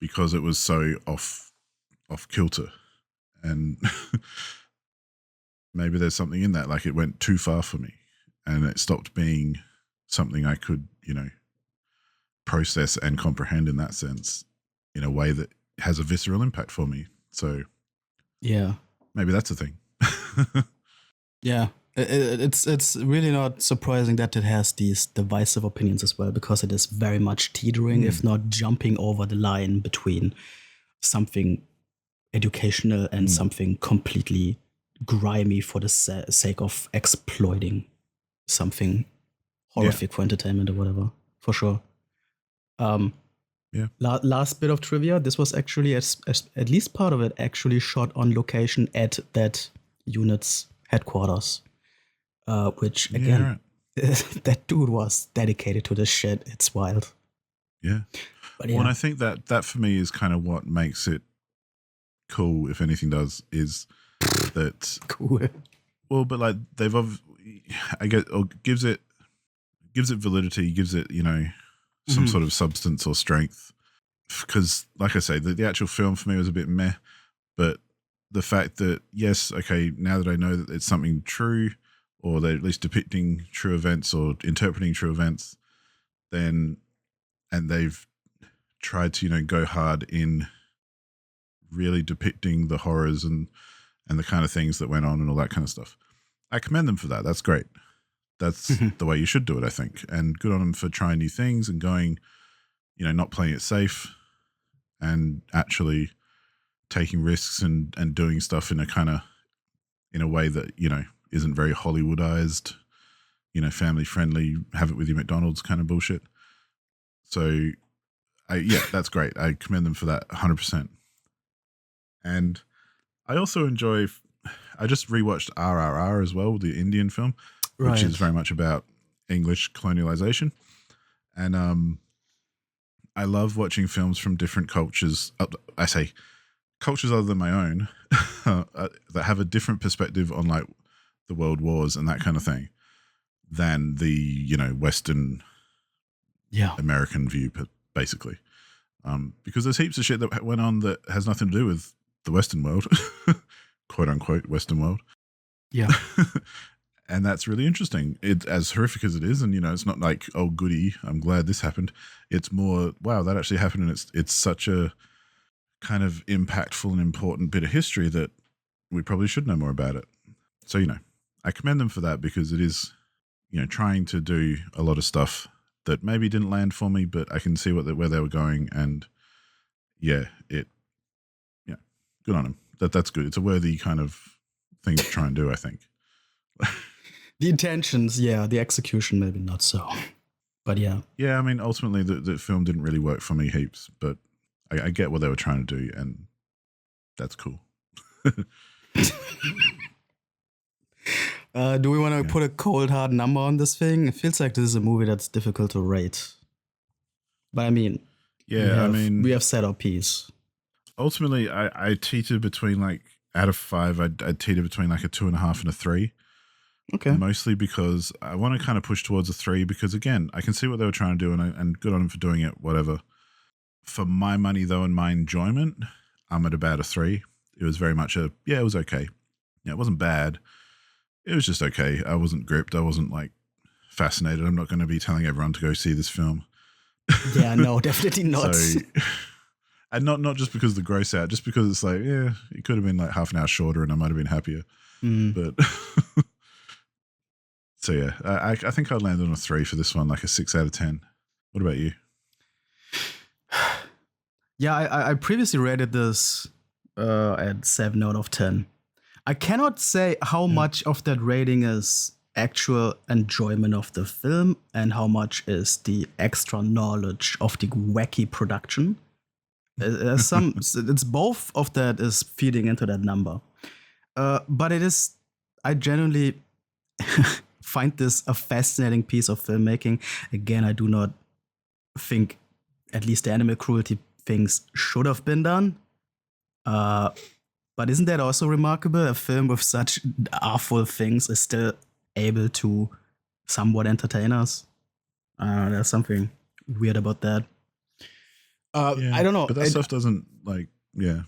Because it was so off kilter. And maybe there's something in that, like it went too far for me and it stopped being something I could, process and comprehend in that sense, in a way that has a visceral impact for me. So yeah, maybe that's a thing. Yeah, it's really not surprising that it has these divisive opinions as well, because it is very much teetering, if not jumping over the line between something educational and something completely grimy for the sake of exploiting something horrific for entertainment or whatever, for sure. Last bit of trivia: this was actually, at least part of it, actually shot on location at that unit's headquarters. Which again, that dude was dedicated to this shit. It's wild. Yeah. But and I think that for me is kind of what makes it cool, if anything does, is that cool. Well, but like I guess, or gives it validity, gives it, some sort of substance or strength. Because, like I say, the actual film for me was a bit meh, but the fact that, yes, okay, now that I know that it's something true, or they're at least depicting true events or interpreting true events, and they've tried to, go hard in really depicting the horrors and the kind of things that went on and all that kind of stuff. I commend them for that. That's great. That's the way you should do it, I think. And good on them for trying new things and going, not playing it safe and actually taking risks and doing stuff in a way that, isn't very Hollywoodized, family friendly, have it with your McDonald's kind of bullshit. So that's great. I commend them for that 100%. And I also enjoy, I just rewatched RRR as well, the Indian film, which is very much about English colonialization. And I love watching films from different cultures. I say cultures other than my own that have a different perspective on like the world wars and that kind of thing than the, Western American view, basically. Because there's heaps of shit that went on that has nothing to do with the Western world, quote unquote Western world. Yeah. And that's really interesting. It's as horrific as it is, and it's not like, oh goody, I'm glad this happened. It's more, wow, that actually happened, and it's such a kind of impactful and important bit of history that we probably should know more about it. So, I commend them for that, because it is, trying to do a lot of stuff that maybe didn't land for me, but I can see where they were going, and good on them. That's good. It's a worthy kind of thing to try and do, I think. The intentions, the execution maybe not so, but yeah. Yeah, I mean, ultimately the film didn't really work for me heaps, but I get what they were trying to do, and that's cool. Do we want to put a cold hard number on this thing? It feels like this is a movie that's difficult to rate. But I mean, we have set our piece. Ultimately, I teeter between, like, out of 5, I'd teeter between like a 2.5 and a 3. Okay. Mostly because I want to kind of push towards a 3, because again, I can see what they were trying to do, and good on them for doing it, whatever. For my money though, and my enjoyment, I'm at about a 3. It was very much it was okay. Yeah, it wasn't bad. It was just okay. I wasn't gripped. I wasn't like fascinated. I'm not going to be telling everyone to go see this film. Yeah, no, definitely not. So, and not just because of the gross out, just because it's like, yeah, it could have been like half an hour shorter and I might have been happier. But so yeah, I think I'd land on a 3 for this one, like a 6 out of 10. What about you? Yeah, I previously rated this at 7 out of 10. I cannot say how much of that rating is actual enjoyment of the film and how much is the extra knowledge of the wacky production. There's some, it's both of that is feeding into that number. But it is, I genuinely find this a fascinating piece of filmmaking. Again, I do not think at least the animal cruelty things should have been done. But isn't that also remarkable? A film with such awful things is still able to somewhat entertain us. There's something weird about that. I don't know. But that stuff doesn't like, yeah.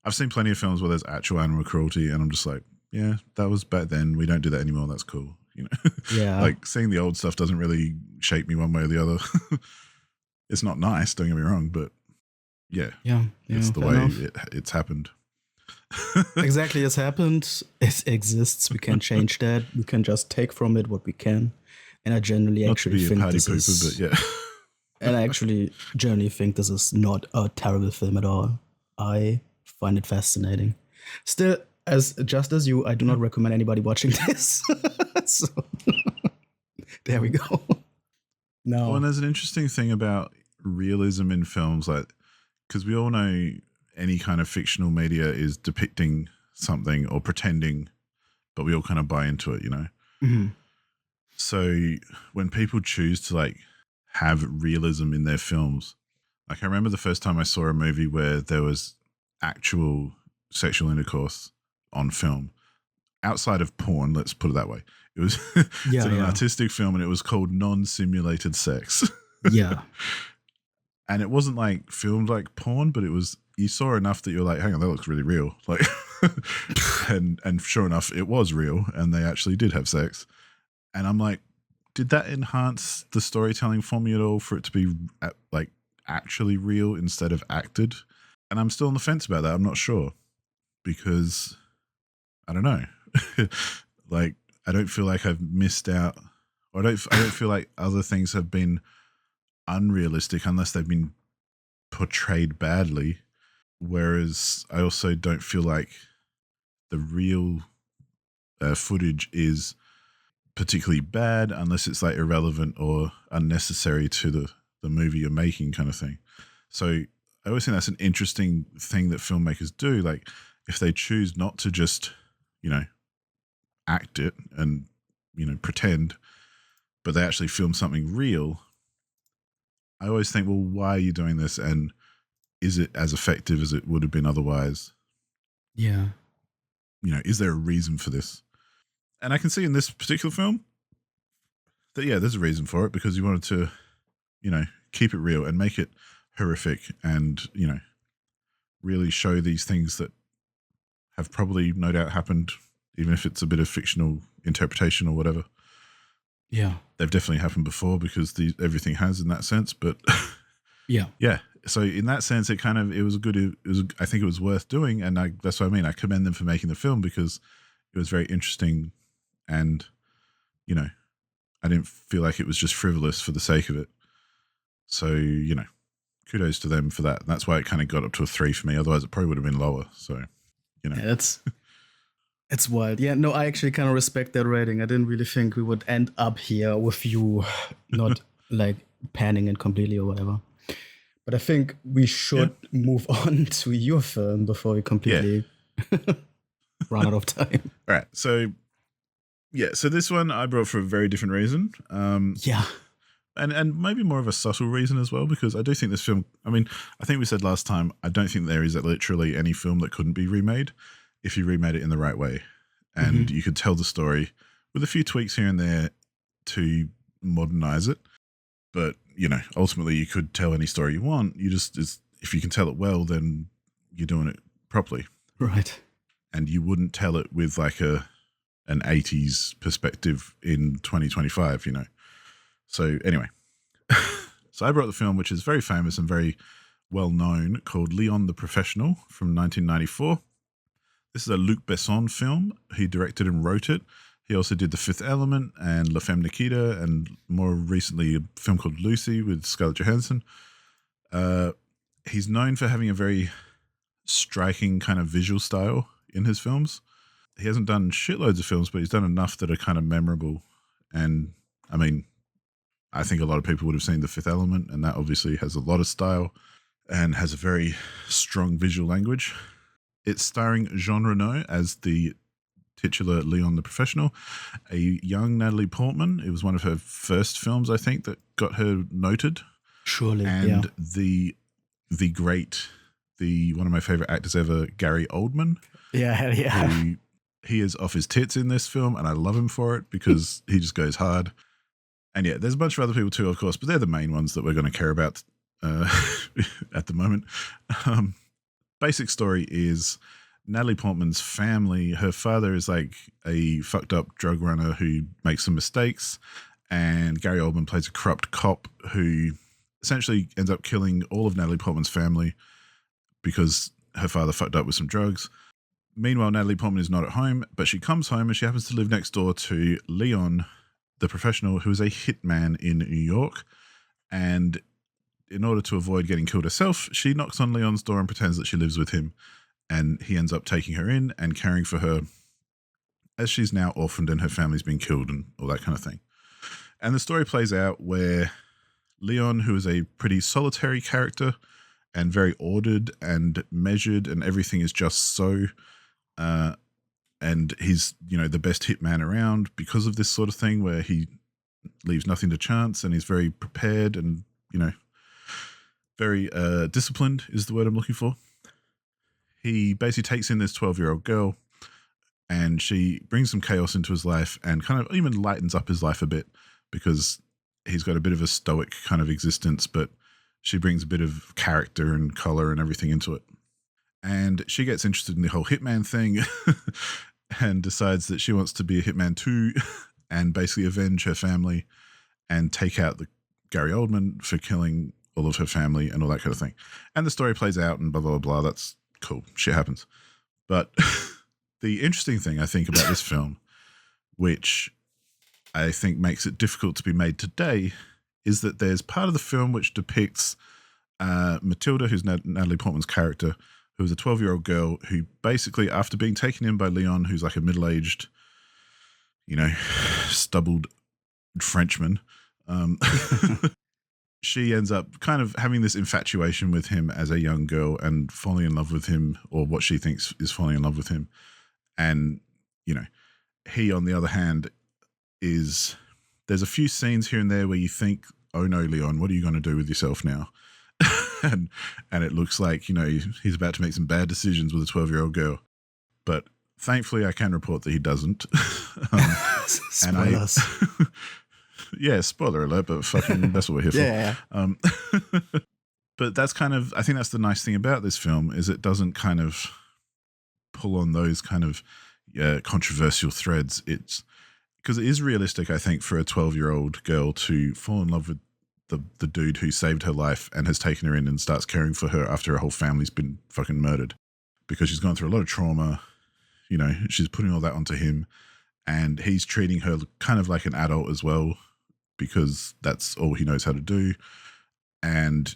I've seen plenty of films where there's actual animal cruelty, and I'm just like, yeah, that was back then. We don't do that anymore. That's cool. You know, Yeah. like seeing the old stuff doesn't really shape me one way or the other. It's not nice, don't get me wrong, but yeah, it's the way it's happened. Exactly, it's happened. It exists. We can't change that. We can just take from it what we can. And I generally not actually to be think a party this pooper, is, but yeah. and I actually generally think this is not a terrible film at all. I find it fascinating. Still, just as you, I do not recommend anybody watching this. So there we go. No. Well, and there's an interesting thing about realism in films, like, because we all know any kind of fictional media is depicting something or pretending, but we all kind of buy into it, you know? Mm-hmm. So when people choose to like have realism in their films, like I remember the first time I saw a movie where there was actual sexual intercourse on film outside of porn, let's put it that way. It was it's an artistic film and it was called Non-Simulated Sex. Yeah. And it wasn't like filmed like porn, but it was, you saw enough that you're like, hang on, that looks really real. Like, and sure enough, it was real and they actually did have sex. And I'm like, did that enhance the storytelling for me at all for it to be like actually real instead of acted? And I'm still on the fence about that. I'm not sure because I don't know. Like, I don't feel like I've missed out, or I don't feel like other things have been unrealistic unless they've been portrayed badly. Whereas I also don't feel like the real footage is particularly bad unless it's like irrelevant or unnecessary to the movie you're making, kind of thing. So I always think that's an interesting thing that filmmakers do. Like if they choose not to just, you know, act it and, you know, pretend, but they actually film something real, I always think, well, why are you doing this? And is it as effective as it would have been otherwise? Yeah. You know, is there a reason for this? And I can see in this particular film that, yeah, there's a reason for it because you wanted to, you know, keep it real and make it horrific and, you know, really show these things that have probably no doubt happened, even if it's a bit of fictional interpretation or whatever. Yeah. They've definitely happened before because everything has in that sense. But yeah. Yeah. So in that sense, I think it was worth doing. And that's what I mean. I commend them for making the film because it was very interesting. And, you know, I didn't feel like it was just frivolous for the sake of it. So, you know, kudos to them for that. And that's why it kind of got up to a 3 for me. Otherwise, it probably would have been lower. So, you know. Yeah, it's wild. Yeah, no, I actually kind of respect that rating. I didn't really think we would end up here with you not like panning it completely or whatever. But I think we should move on to your film before we completely run out of time. All right. So, so this one I brought for a very different reason. And maybe more of a subtle reason as well, because I do think this film, I mean, I think we said last time, I don't think there is literally any film that couldn't be remade if you remade it in the right way. And you could tell the story with a few tweaks here and there to modernize it. But, you know, ultimately you could tell any story you want. If you can tell it well, then you're doing it properly. Right. And you wouldn't tell it with like a an 80s perspective in 2025, So anyway, so I brought the film, which is very famous and very well known, called Léon the Professional from 1994. This is a Luc Besson film. He directed and wrote it. He also did The Fifth Element and La Femme Nikita, and more recently a film called Lucy with Scarlett Johansson. He's known for having a very striking kind of visual style in his films. He hasn't done shitloads of films, but he's done enough that are kind of memorable. And I mean, I think a lot of people would have seen The Fifth Element, and that obviously has a lot of style and has a very strong visual language. It's starring Jean Reno as the titular Léon the Professional, a young Natalie Portman. It was one of her first films, I think, that got her noted. Surely, and the great, one of my favorite actors ever, Gary Oldman. Yeah. He is off his tits in this film, and I love him for it because he just goes hard. And yeah, there's a bunch of other people too, of course, but they're the main ones that we're going to care about at the moment. Basic story is Natalie Portman's family. Her father is like a fucked up drug runner who makes some mistakes, and Gary Oldman plays a corrupt cop who essentially ends up killing all of Natalie Portman's family because her father fucked up with some drugs. Meanwhile, Natalie Portman is not at home, but she comes home and she happens to live next door to Léon, the Professional, who is a hitman in New York. And in order to avoid getting killed herself, she knocks on Leon's door and pretends that she lives with him. And he ends up taking her in and caring for her as she's now orphaned and her family's been killed and all that kind of thing. And the story plays out where Léon, who is a pretty solitary character and very ordered and measured, and everything is just so, and he's, the best hitman around because of this sort of thing where he leaves nothing to chance and he's very prepared and, very disciplined is the word I'm looking for. He basically takes in this 12-year-old girl and she brings some chaos into his life and kind of even lightens up his life a bit because he's got a bit of a stoic kind of existence, but she brings a bit of character and color and everything into it. And she gets interested in the whole hitman thing and decides that she wants to be a hitman too and basically avenge her family and take out the Gary Oldman for killing all of her family and all that kind of thing. And the story plays out and blah, blah, blah. That's cool. Shit happens. But the interesting thing I think about this film, which I think makes it difficult to be made today, is that there's part of the film which depicts Matilda, who's Natalie Portman's character, who was a 12-year-old girl who basically, after being taken in by Léon, who's like a middle-aged, stubbled Frenchman, she ends up kind of having this infatuation with him as a young girl and falling in love with him, or what she thinks is falling in love with him. And, he, on the other hand, there's a few scenes here and there where you think, oh no, Léon, what are you going to do with yourself now? and it looks like, he's about to make some bad decisions with a 12-year-old girl. But thankfully I can report that he doesn't. Spoilers. Yeah, spoiler alert, but fucking that's what we're here for. Yeah. But that's kind of, I think that's the nice thing about this film, is it doesn't kind of pull on those kind of controversial threads. It's because it is realistic, I think, for a 12-year-old girl to fall in love with the dude who saved her life and has taken her in and starts caring for her after her whole family's been fucking murdered, because she's gone through a lot of trauma. She's putting all that onto him, and he's treating her kind of like an adult as well, because that's all he knows how to do. And,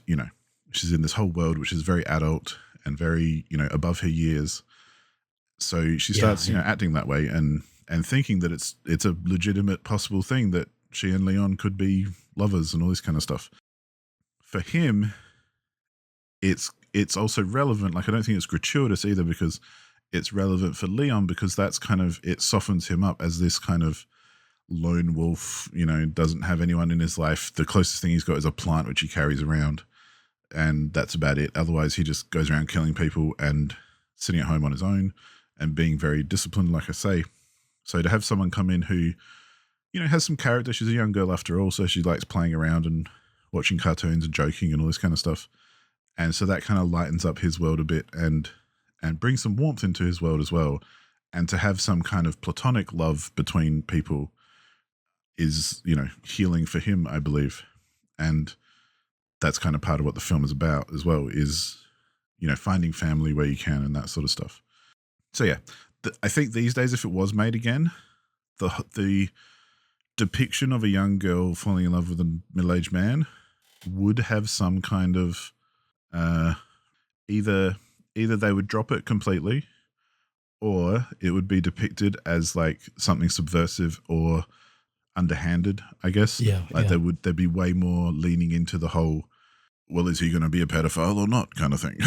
she's in this whole world which is very adult and very, above her years. So she starts, acting that way and thinking that it's a legitimate possible thing that she and Léon could be lovers and all this kind of stuff. For him, it's also relevant. Like, I don't think it's gratuitous either, because it's relevant for Léon, because that's kind of, it softens him up as this kind of lone wolf, doesn't have anyone in his life. The closest thing he's got is a plant which he carries around, and that's about it. Otherwise, he just goes around killing people and sitting at home on his own and being very disciplined, like I say. So to have someone come in who, has some character. She's a young girl after all, so she likes playing around and watching cartoons and joking and all this kind of stuff. And so that kind of lightens up his world a bit and brings some warmth into his world as well. And to have some kind of platonic love between people is, healing for him, I believe. And that's kind of part of what the film is about as well, is, finding family where you can and that sort of stuff. So yeah, I think these days, if it was made again, the depiction of a young girl falling in love with a middle-aged man would have some kind of either they would drop it completely, or it would be depicted as like something subversive or underhanded, I guess. There'd be way more leaning into the whole, well, is he going to be a pedophile or not kind of thing.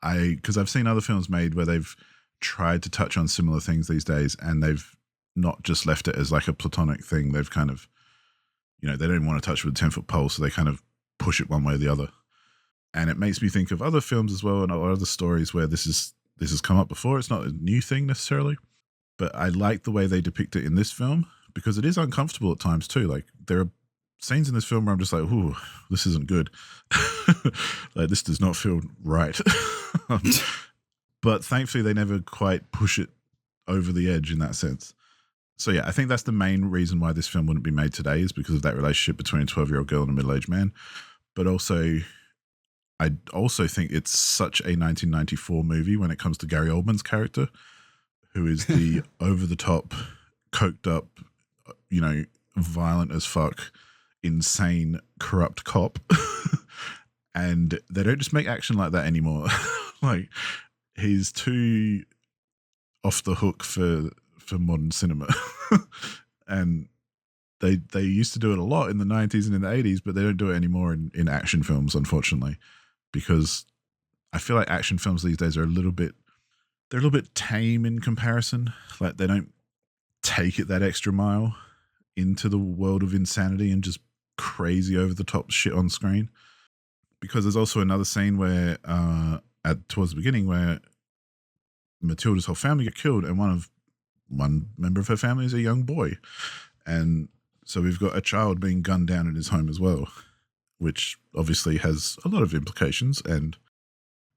Because I've seen other films made where they've tried to touch on similar things these days, and they've not just left it as like a platonic thing. They've kind of, they don't want to touch with a 10-foot pole, so they kind of push it one way or the other. And it makes me think of other films as well and other stories where this has come up before. It's not a new thing necessarily, but I like the way they depict it in this film because it is uncomfortable at times too. Like there are scenes in this film where I'm just like, ooh, this isn't good. Like this does not feel right. But thankfully they never quite push it over the edge in that sense. So yeah, I think that's the main reason why this film wouldn't be made today, is because of that relationship between a 12-year-old girl and a middle-aged man. But also, I also think it's such a 1994 movie when it comes to Gary Oldman's character, who is the over-the-top, coked up, violent as fuck, insane, corrupt cop. And they don't just make action like that anymore. Like, he's too off the hook for modern cinema. And they used to do it a lot in the 90s and in the 80s, but they don't do it anymore in action films, unfortunately, because I feel like action films these days are a little bit tame in comparison. Like they don't take it that extra mile into the world of insanity and just crazy over the top shit on screen. Because there's also another scene where towards the beginning where Matilda's whole family get killed, and one member of her family is a young boy. And so we've got a child being gunned down in his home as well, which obviously has a lot of implications, and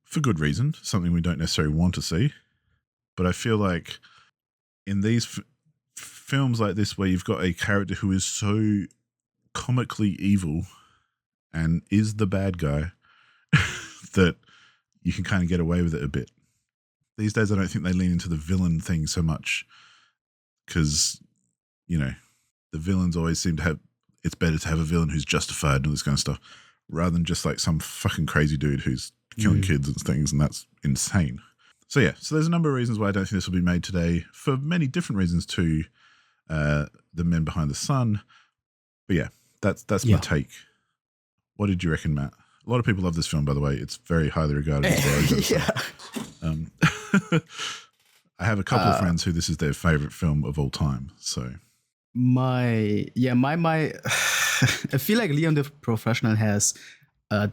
for good reason, something we don't necessarily want to see. But I feel like in these films like this, where you've got a character who is so comically evil and is the bad guy, that you can kind of get away with it a bit. These days, I don't think they lean into the villain thing so much because, the villains always seem to have, it's better to have a villain who's justified and all this kind of stuff rather than just like some fucking crazy dude who's killing kids and things, and that's insane. So yeah, so there's a number of reasons why I don't think this will be made today, for many different reasons too. The Men Behind the Sun. But yeah, that's my take. What did you reckon, Matt? A lot of people love this film, by the way. It's very highly regarded as well. I have a couple of friends who this is their favorite film of all time. So my I feel like Léon the Professional has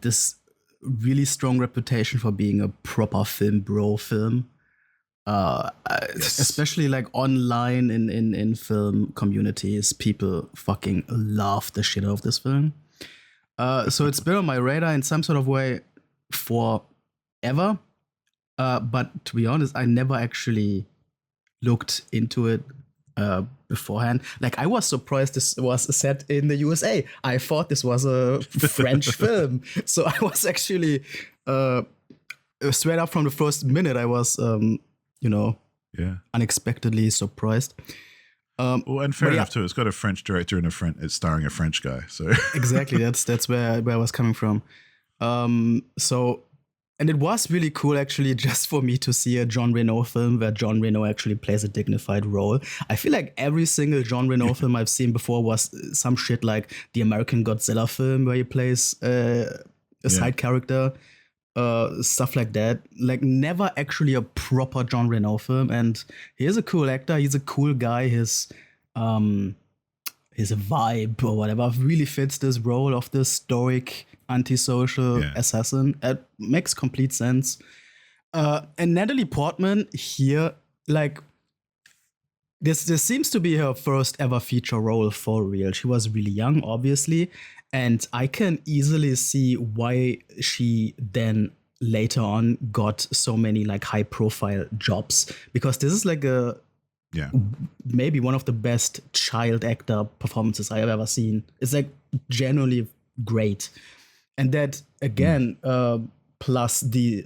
this really strong reputation for being a proper film bro film. Yes. Especially like online in film communities, people fucking love the shit out of this film. So it's been on my radar in some sort of way forever. But to be honest, I never actually looked into it beforehand. Like, I was surprised this was set in the USA. I thought this was a French film. So I was actually straight up from the first minute, I was, unexpectedly surprised. Well, and fair enough too. It's got a French director and it's starring a French guy. So exactly, that's where I was coming from. And it was really cool, actually, just for me to see a Jean Reno film where Jean Reno actually plays a dignified role. I feel like every single Jean Reno film I've seen before was some shit like the American Godzilla film where he plays a side character, stuff like that. Like, never actually a proper Jean Reno film. And he is a cool actor. He's a cool guy. His vibe or whatever really fits this role of this stoic antisocial assassin. It makes complete sense. And Natalie Portman here, like, this seems to be her first ever feature role for real. She was really young, obviously, and I can easily see why she then later on got so many like high profile jobs, because this is like maybe one of the best child actor performances I have ever seen. It's like genuinely great. And that again, plus the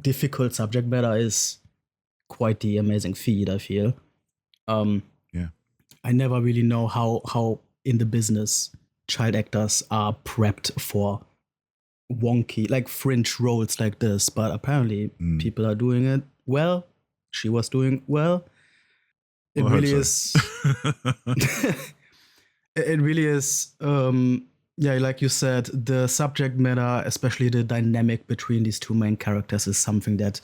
difficult subject matter is quite the amazing feat, I feel. I never really know how in the business child actors are prepped for wonky, like fringe roles like this, but apparently people are doing it well. She was doing well. It really is. It really is. Yeah, like you said, the subject matter, especially the dynamic between these two main characters, is something that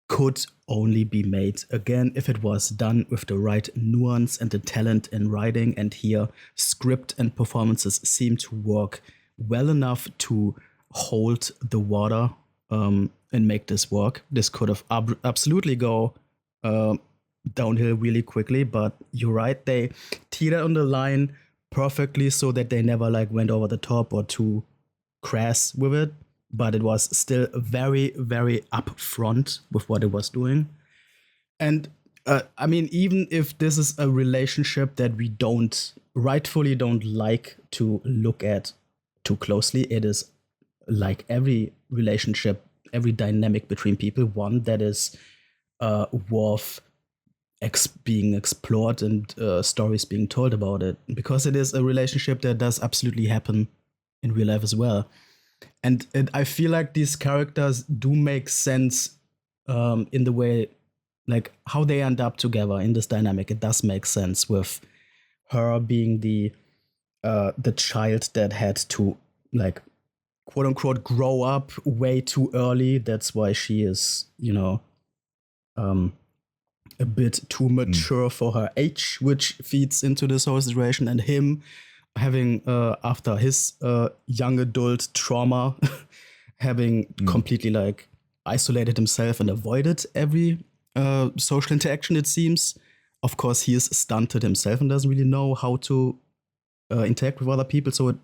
could only be made again if it was done with the right nuance and the talent in writing. And here, script and performances seem to work well enough to hold the water and make this work. This could have absolutely go downhill really quickly, but you're right, they teetered on the line perfectly so that they never like went over the top or too crass with it, but it was still very, very upfront with what it was doing. And I mean, even if this is a relationship that we rightfully don't like to look at too closely, it is like every relationship, every dynamic between people, one that is worth being explored and stories being told about it, because it is a relationship that does absolutely happen in real life as well. And I feel like these characters do make sense in the way, like how they end up together in this dynamic. It does make sense with her being the child that had to like quote unquote grow up way too early. That's why she is, a bit too mature for her age, which feeds into this whole situation. And him having, after his young adult trauma, having completely like isolated himself and avoided every social interaction, it seems. Of course, he is stunted himself and doesn't really know how to interact with other people. So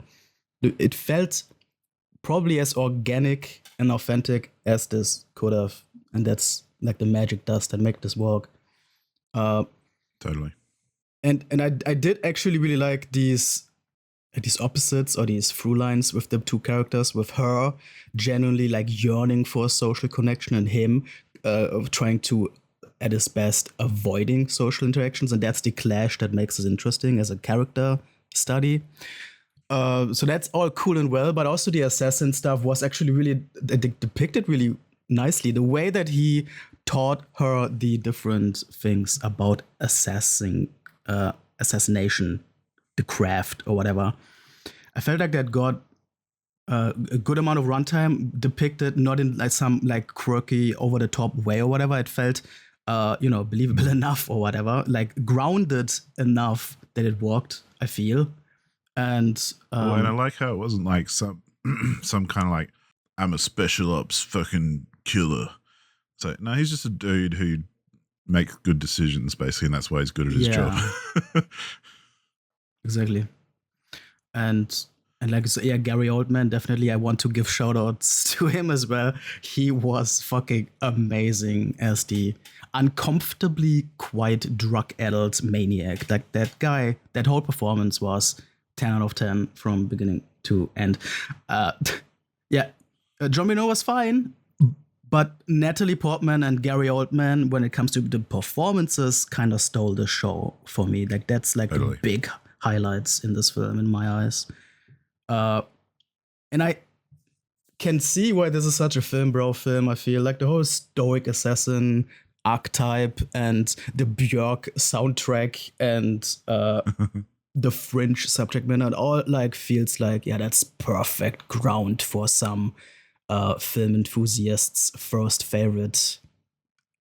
it felt probably as organic and authentic as this could have. And that's like the magic dust that make this work. Totally. And I did actually really like these opposites or these through lines with the two characters, with her genuinely like yearning for a social connection and him trying to, at his best, avoiding social interactions. And that's the clash that makes it interesting as a character study. So that's all cool and well, but also the assassin stuff was actually really depicted really nicely. The way that he taught her the different things about assassination, the craft or whatever. I felt like that got a good amount of runtime depicted, not in like some like quirky, over the top way or whatever. It felt, believable enough or whatever, like grounded enough that it worked, I feel. And and I like how it wasn't like some kind of like, I'm a special ops fucking killer. So no, he's just a dude who makes good decisions, basically, and that's why he's good at his job. Exactly. And like, so, yeah, Gary Oldman, definitely I want to give shout outs to him as well. He was fucking amazing as the uncomfortably quite drug-addled maniac. Like that guy, that whole performance was 10 out of 10 from beginning to end. John Reno was fine, but Natalie Portman and Gary Oldman, when it comes to the performances, kind of stole the show for me. Like that's like the big highlights in this film in my eyes. And I can see why this is such a film bro film. I feel like the whole stoic assassin archetype and the Björk soundtrack and the Fringe subject matter, it all like feels like, yeah, that's perfect ground for some film enthusiasts' first favorite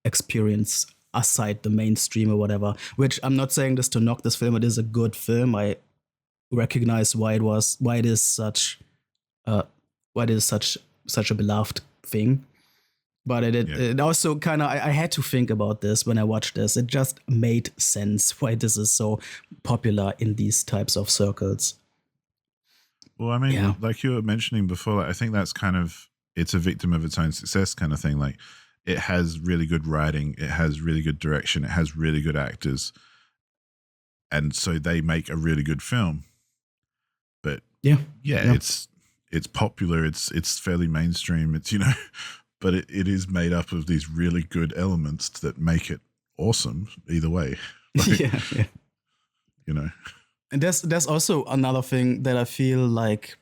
experience aside the mainstream or whatever. Which I'm not saying this to knock this film. It is a good film. I recognize why it is such a beloved thing. But it also kind of, I had to think about this when I watched this. It just made sense why this is so popular in these types of circles. Well, I mean, like you were mentioning before, I think that's kind of it's a victim of its own success kind of thing. Like, it has really good writing, it has really good direction, it has really good actors, and so they make a really good film. But yeah, it's popular, it's fairly mainstream, it's, but it is made up of these really good elements that make it awesome either way. Like, yeah. And there's also another thing that I feel like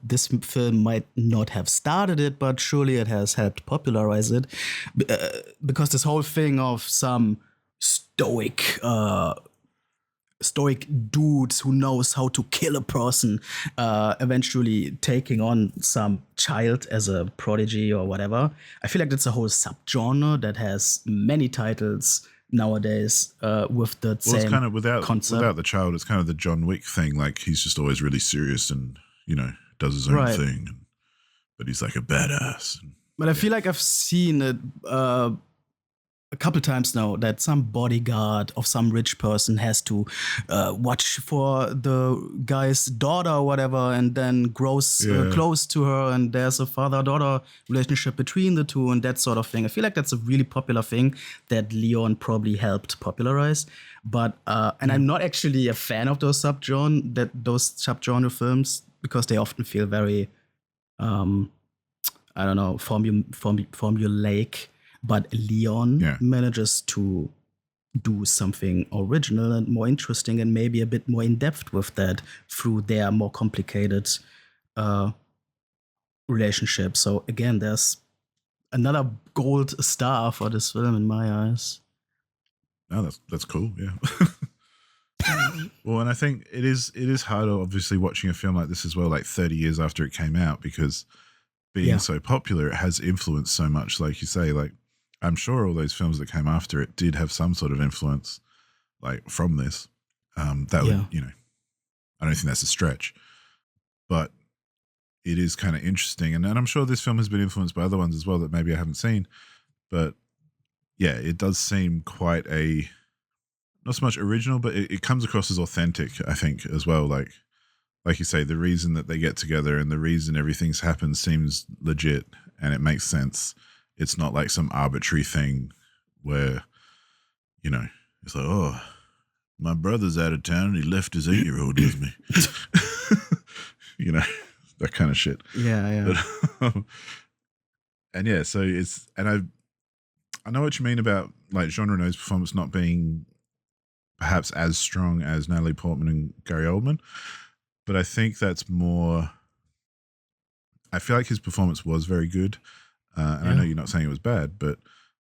this film might not have started it, but surely it has helped popularize it, because this whole thing of some stoic dudes who knows how to kill a person, eventually taking on some child as a prodigy or whatever. I feel like that's a whole subgenre that has many titles nowadays, with the same it's kind of without the child, it's kind of the John Wick thing. Like, he's just always really serious and does his own thing, but he's like a badass. But I feel like I've seen it a couple times now, that some bodyguard of some rich person has to watch for the guy's daughter or whatever, and then grows close to her, and there's a father-daughter relationship between the two, and that sort of thing. I feel like that's a really popular thing that Léon probably helped popularize. But and I'm not actually a fan of those subgenre films, because they often feel very I don't know, formulaic. But Léon manages to do something original and more interesting, and maybe a bit more in depth with that through their more complicated relationship. So again, there's another gold star for this film in my eyes. No, that's cool. Yeah. Well, and I think it is harder, obviously, watching a film like this as well, like 30 years after it came out, because being so popular, it has influenced so much. Like you say, like, I'm sure all those films that came after it did have some sort of influence, like, from this. That would, I don't think that's a stretch, but it is kind of interesting. And I'm sure this film has been influenced by other ones as well that maybe I haven't seen. But yeah, it does seem quite not so much original, but it comes across as authentic, I think, as well. Like you say, the reason that they get together and the reason everything's happened seems legit and it makes sense. It's not like some arbitrary thing where, it's like, oh, my brother's out of town and he left his 8-year-old with me. That kind of shit. Yeah. But, and yeah, so I know what you mean about, like, Jean Reno's performance not being perhaps as strong as Natalie Portman and Gary Oldman, but I think that's more, I feel like his performance was very good. And I know you're not saying it was bad, but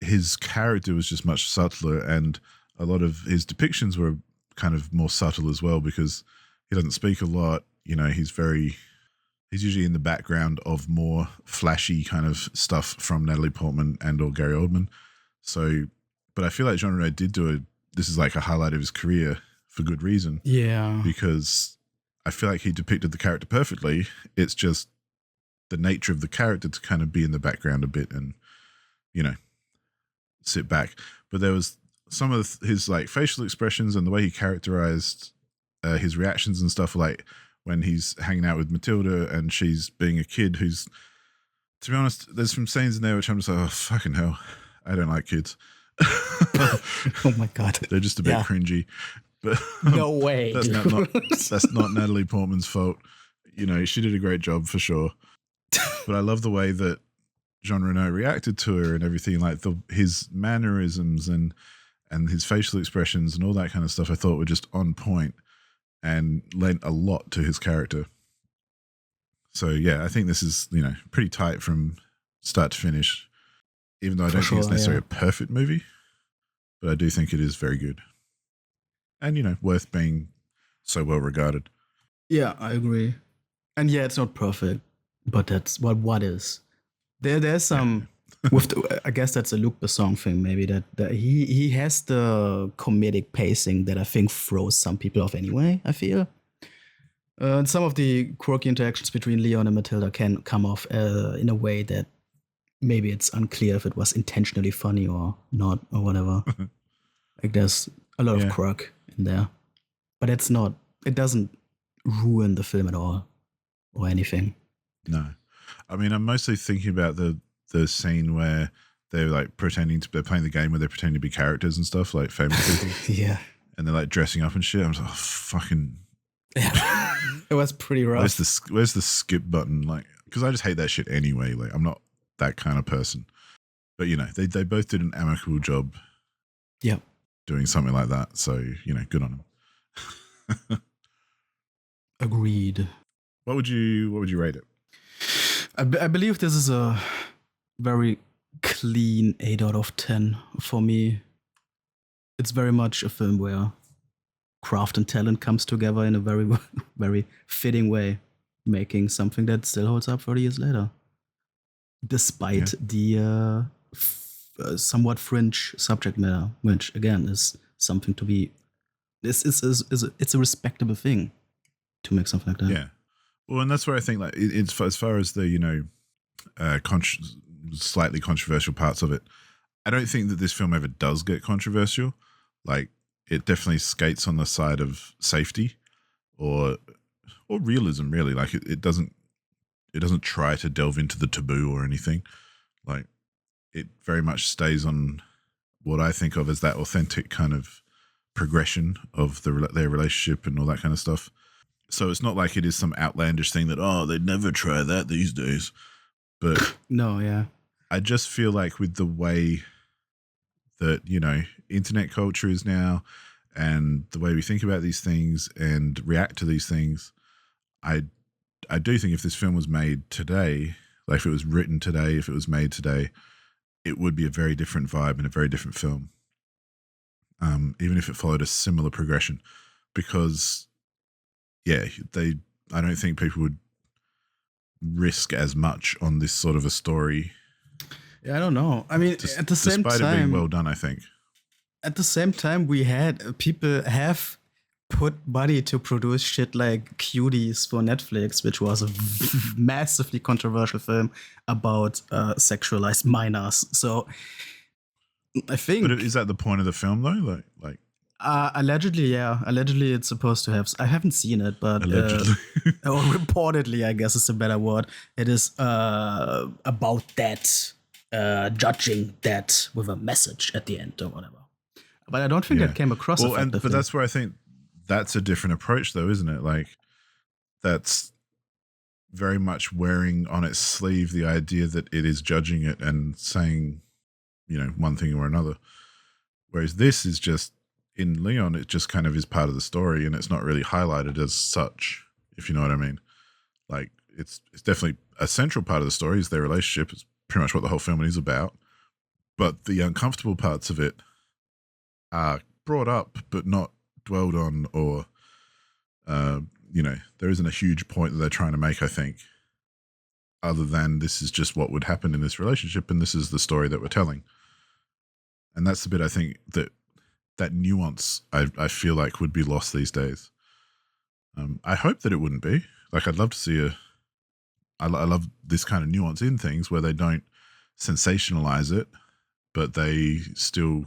his character was just much subtler, and a lot of his depictions were kind of more subtle as well, because he doesn't speak a lot. He's usually in the background of more flashy kind of stuff from Natalie Portman and or Gary Oldman. So, but I feel like Jean Reno did this is like a highlight of his career for good reason. Yeah. Because I feel like he depicted the character perfectly. It's just the nature of the character to kind of be in the background a bit and, sit back. But there was some of his, like, facial expressions and the way he characterized his reactions and stuff, like when he's hanging out with Matilda and she's being a kid who's, to be honest, there's some scenes in there which I'm just like, oh, fucking hell, I don't like kids. Oh my God. They're just a bit cringy. But no way. That's not Natalie Portman's fault. She did a great job for sure. But I love the way that Jean Reno reacted to her and everything, like his mannerisms and his facial expressions and all that kind of stuff I thought were just on point and lent a lot to his character. So yeah, I think this is, pretty tight from start to finish, even though I don't think it's necessarily a perfect movie, but I do think it is very good. And, worth being so well regarded. Yeah, I agree. And yeah, it's not perfect, but that's what is. There's some I guess that's a Luc Besson thing, maybe, that he has the comedic pacing that I think throws some people off anyway, I feel. And some of the quirky interactions between Léon and Matilda can come off in a way that maybe it's unclear if it was intentionally funny or not or whatever. Like, there's a lot of quirk in there, but it doesn't ruin the film at all or anything. No. I mean, I'm mostly thinking about the scene where they're like they're playing the game where they're pretending to be characters and stuff, like famous people. Yeah. And they're like dressing up and shit. I'm just like, oh, fucking. Yeah. It was pretty rough. Where's the skip button? Like, because I just hate that shit anyway. Like, I'm not that kind of person. But they both did an amicable job. Yeah. Doing something like that. So good on them. Agreed. What would you rate it? I believe this is a very clean 8 out of 10 for me. It's very much a film where craft and talent comes together in a very, very fitting way, making something that still holds up 30 years later, despite the somewhat fringe subject matter, which again is something to be. It's a respectable thing to make something like that. Yeah. Well, and that's where I think like it's as far as the slightly controversial parts of it. I don't think that this film ever does get controversial. Like, it definitely skates on the side of safety or realism, really. Like, it doesn't try to delve into the taboo or anything. Like, it very much stays on what I think of as that authentic kind of progression of their relationship and all that kind of stuff. So it's not like it is some outlandish thing that, they'd never try that these days. But no, yeah. I just feel like with the way that, internet culture is now and the way we think about these things and react to these things, I do think if this film was made today, like if it was written today, if it was made today, it would be a very different vibe and a very different film. Even if it followed a similar progression, because I don't think people would risk as much on this sort of a story. Yeah, I don't know. I mean, at the same time, despite it being well done, I think. At the same time, we had people have put money to produce shit like Cuties for Netflix, which was a massively controversial film about sexualized minors. So I think. But is that the point of the film, though? Like. Allegedly, yeah. Allegedly, it's supposed to have. I haven't seen it, but allegedly, or reportedly, I guess is a better word. It is about that, judging that with a message at the end or whatever. But I don't think that came across. Well, but that's where I think that's a different approach, though, isn't it? Like, that's very much wearing on its sleeve the idea that it is judging it and saying, one thing or another. Whereas this is just. In Léon, it just kind of is part of the story, and it's not really highlighted as such, if you know what I mean. Like, it's definitely a central part of the story is their relationship. It's pretty much what the whole film is about. But the uncomfortable parts of it are brought up, but not dwelled on, or, there isn't a huge point that they're trying to make, I think, other than this is just what would happen in this relationship, and this is the story that we're telling. And that's the bit I think that nuance I feel like would be lost these days. I hope that it wouldn't be. Like, I'd love to see I love this kind of nuance in things where they don't sensationalize it, but they still,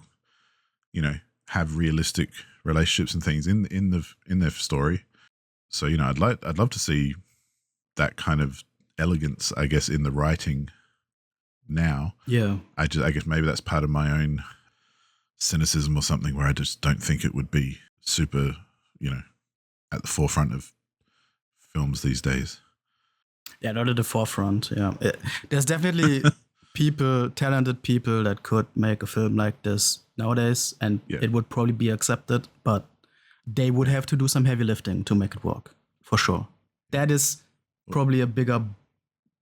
have realistic relationships and things in their story. So, I'd love to see that kind of elegance, I guess, in the writing now. Yeah. I guess maybe that's part of my own cynicism or something where I just don't think it would be super, at the forefront of films these days. Yeah, not at the forefront. Yeah, there's definitely talented people that could make a film like this nowadays, and it would probably be accepted, but they would have to do some heavy lifting to make it work, for sure. That is probably a bigger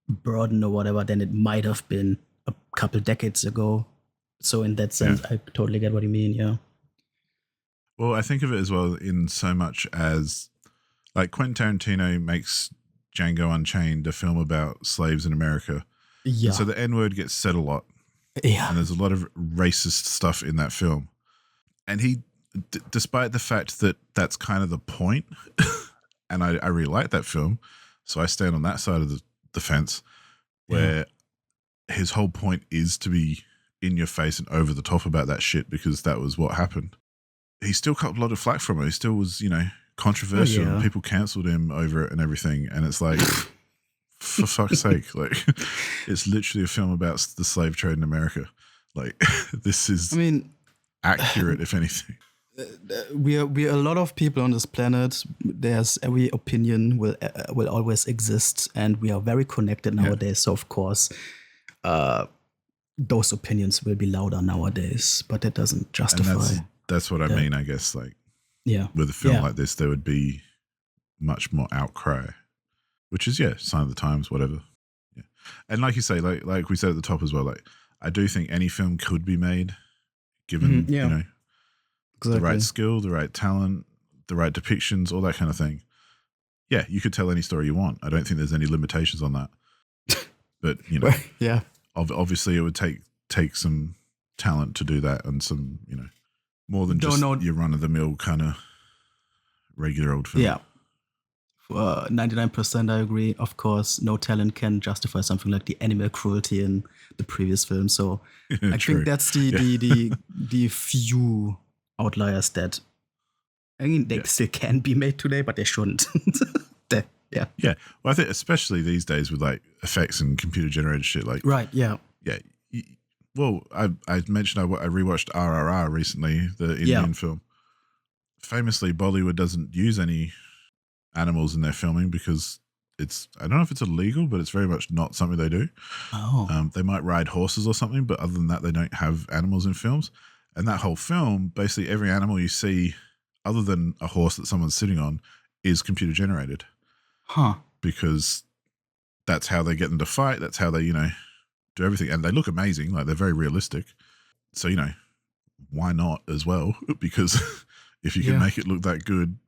burden or whatever than it might have been a couple decades ago. So in that sense, I totally get what you mean, yeah. Well, I think of it as well in so much as, like, Quentin Tarantino makes Django Unchained a film about slaves in America. Yeah. And so the N-word gets said a lot. Yeah. And there's a lot of racist stuff in that film. And he, despite the fact that that's kind of the point, and I really like that film, so I stand on that side of the fence, where his whole point is to be in your face and over the top about that shit because that was what happened. He still got a lot of flack from it. He still was, controversial. And people cancelled him over it and everything. And it's like, for fuck's sake, like it's literally a film about the slave trade in America. Like this is, accurate, if anything. We are a lot of people on this planet. There's every opinion will always exist, and we are very connected nowadays. So of course, those opinions will be louder nowadays. But that doesn't justify. And that's what I mean. I guess like with a film like this, there would be much more outcry, which is sign of the times, whatever. Yeah, and like you say, like we said at the top as well, like I do think any film could be made, given you know. Exactly. The right skill, the right talent, the right depictions, all that kind of thing. Yeah, you could tell any story you want. I don't think there's any limitations on that. But, you know, obviously it would take some talent to do that, and some, you know, more than just your run-of-the-mill kind of regular old film. Yeah. 99% I agree. Of course, no talent can justify something like the animal cruelty in the previous film. So I think that's the few outliers that they still can be made today, but they shouldn't. Yeah. Well, I think especially these days with like effects and computer generated shit, like yeah. Well, I mentioned I rewatched RRR recently, the Indian film. Famously, Bollywood doesn't use any animals in their filming because I don't know if it's illegal, but it's very much not something they do. They might ride horses or something, but other than that, they don't have animals in films. And that whole film, basically every animal you see, other than a horse that someone's sitting on, is computer generated. Because that's how they get them to fight. That's how they, you know, do everything. And they look amazing. Like, they're very realistic. So, you know, why not as well? Because if you can make it look that good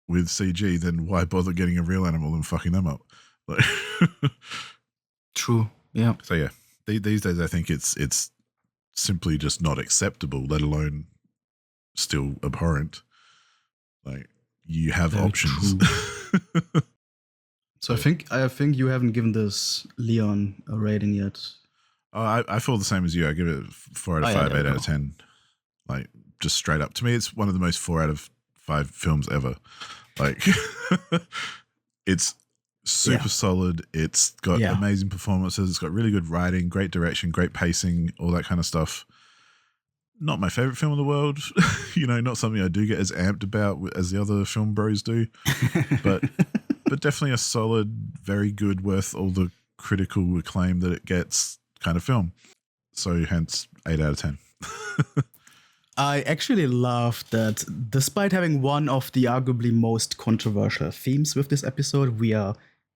with CG, then why bother getting a real animal and fucking them up? Like, true. Yeah. So, yeah, these days I think it's simply just not acceptable, let alone still abhorrent. Like, you have very options. So I think you haven't given this Léon a rating yet. Oh, I feel the same as you. I give it 4 out of 5, 8 out of 10. Like, just straight up. To me, it's one of the most 4 out of 5 films ever. Like, it's super solid. It's got amazing performances. It's got really good writing, great direction, great pacing, all that kind of stuff. Not my favorite film in the world, you know, not something I do get as amped about as the other film bros do, but definitely a solid, very good, worth all the critical acclaim that it gets kind of film. So hence 8 out of 10. I actually love that despite having one of the arguably most controversial themes with this episode, we are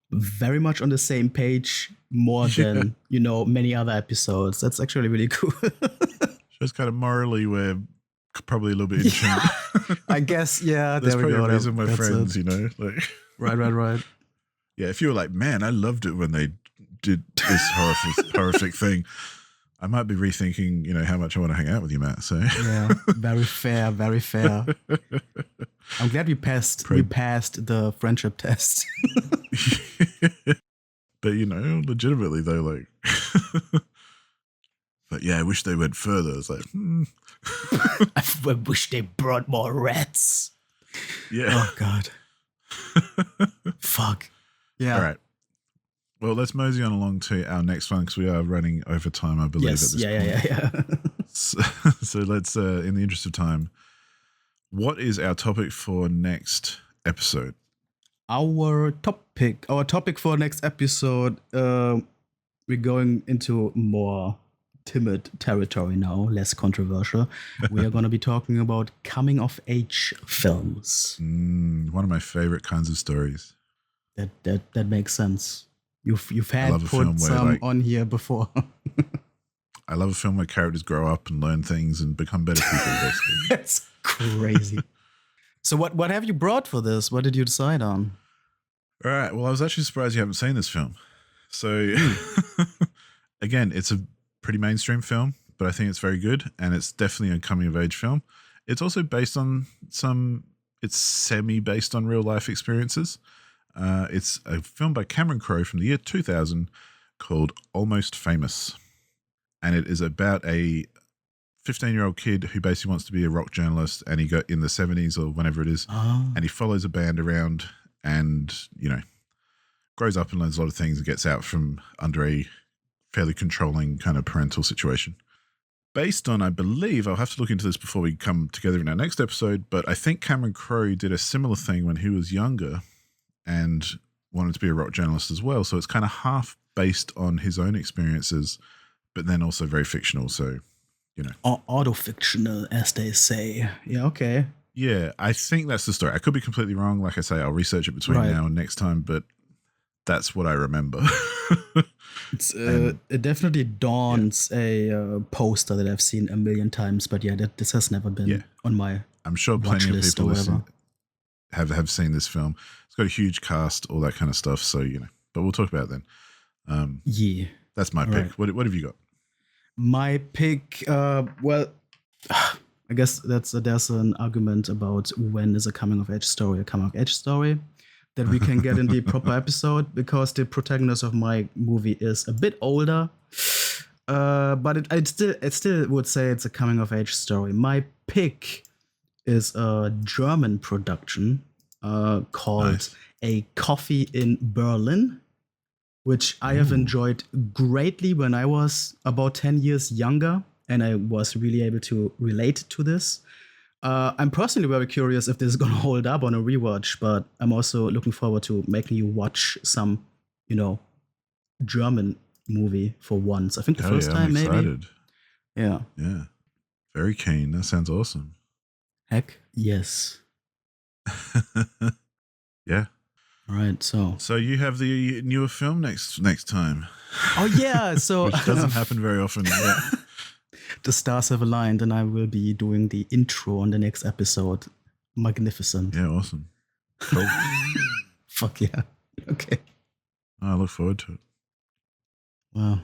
very much on the same page more than, you know, many other episodes. That's actually really cool. Shows kind of morally we're probably a little bit in tune. I guess, There's there we probably go. a reason we're friends, you know? Like, Right. Yeah, if you were like, man, I loved it when they did this horrific thing, I might be rethinking, you know, how much I want to hang out with you, Matt. So yeah, very fair. I'm glad we passed the friendship test. But, you know, legitimately though, like, but yeah, I wish they went further. It's like, I wish they brought more rats. Yeah. Oh God. Fuck. Yeah. All right. Well, let's mosey on along to our next one because we are running over time, I believe, at this point. Yeah. So let's, in the interest of time, what is our topic for next episode? Our topic for next episode, we're going into more timid territory now, less controversial. We are going to be talking about coming of age films. One of my favorite kinds of stories. That makes sense. You've had put some on here before. I love a film where characters grow up and learn things and become better people, basically. That's crazy. So what have you brought for this? What did you decide on? All right. Well, I was actually surprised you haven't seen this film. So again, it's a pretty mainstream film, but I think it's very good, and it's definitely a coming of age film. It's also based on it's semi-based on real life experiences. It's a film by Cameron Crowe from the year 2000 called Almost Famous. And it is about a 15-year-old kid who basically wants to be a rock journalist, and he got in the 70s or whenever it is, and he follows a band around and, you know, grows up and learns a lot of things and gets out from under a fairly controlling kind of parental situation. Based on, I believe, I'll have to look into this before we come together in our next episode, but I think Cameron Crowe did a similar thing when he was younger and wanted to be a rock journalist as well. So it's kind of half based on his own experiences, but then also very fictional. So, you know. Auto-fictional, as they say. Yeah, okay. Yeah, I think that's the story. I could be completely wrong. Like I say, I'll research it between now and next time, but that's what I remember. It definitely dawns a poster that I've seen a million times, but this has never been on my I'm sure plenty of people have seen this film. It's got a huge cast, all that kind of stuff. So, you know, but we'll talk about it then. That's my pick. Right. What have you got? My pick, well, I guess there's an argument about when is a coming-of-age story a coming-of-age story that we can get in the proper episode, because the protagonist of my movie is a bit older, but I still would say it's a coming-of-age story. My pick is a German production called A Coffee in Berlin, which I have enjoyed greatly when I was about 10 years younger, and I was really able to relate to this. I'm personally very curious if this is going to hold up on a rewatch, but I'm also looking forward to making you watch some, German movie for once. I think the first time, maybe. Excited. Yeah. Yeah. Very keen. That sounds awesome. Heck yes. Yeah. All right. So you have the newer film next time. Oh yeah. So which doesn't happen very often. Yeah. The stars have aligned, and I will be doing the intro on the next episode. Magnificent. Yeah, awesome. Cool. Fuck yeah. Okay. I look forward to it. Wow.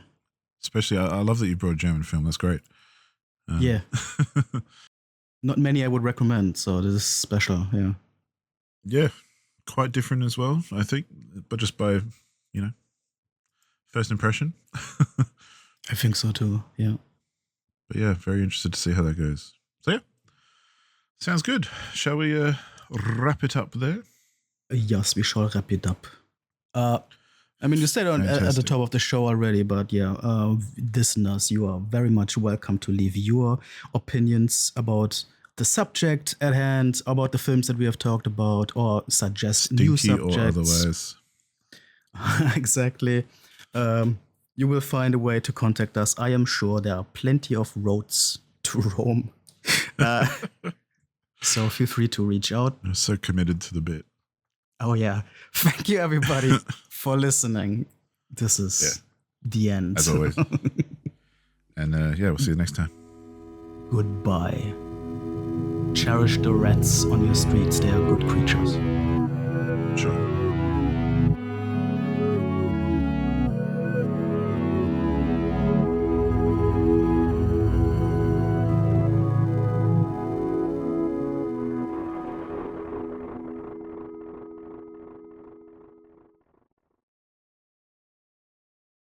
Especially, I love that you brought a German film. That's great. Yeah. Not many I would recommend, so this is special. Yeah. Yeah. Quite different as well, I think, but just by, first impression. I think so too. Yeah. But yeah, very interested to see how that goes. So yeah, sounds good. Shall we wrap it up there? Yes, we shall wrap it up. I mean, you said at the top of the show already, but listeners, you are very much welcome to leave your opinions about the subject at hand, about the films that we have talked about, or suggest new subjects. Or otherwise. Exactly. You will find a way to contact us. I am sure there are plenty of roads to Rome. So feel free to reach out. I'm so committed to the bit. Oh, yeah. Thank you, everybody, for listening. This is the end. As always. And we'll see you next time. Goodbye. Cherish the rats on your streets. They are good creatures. Sure.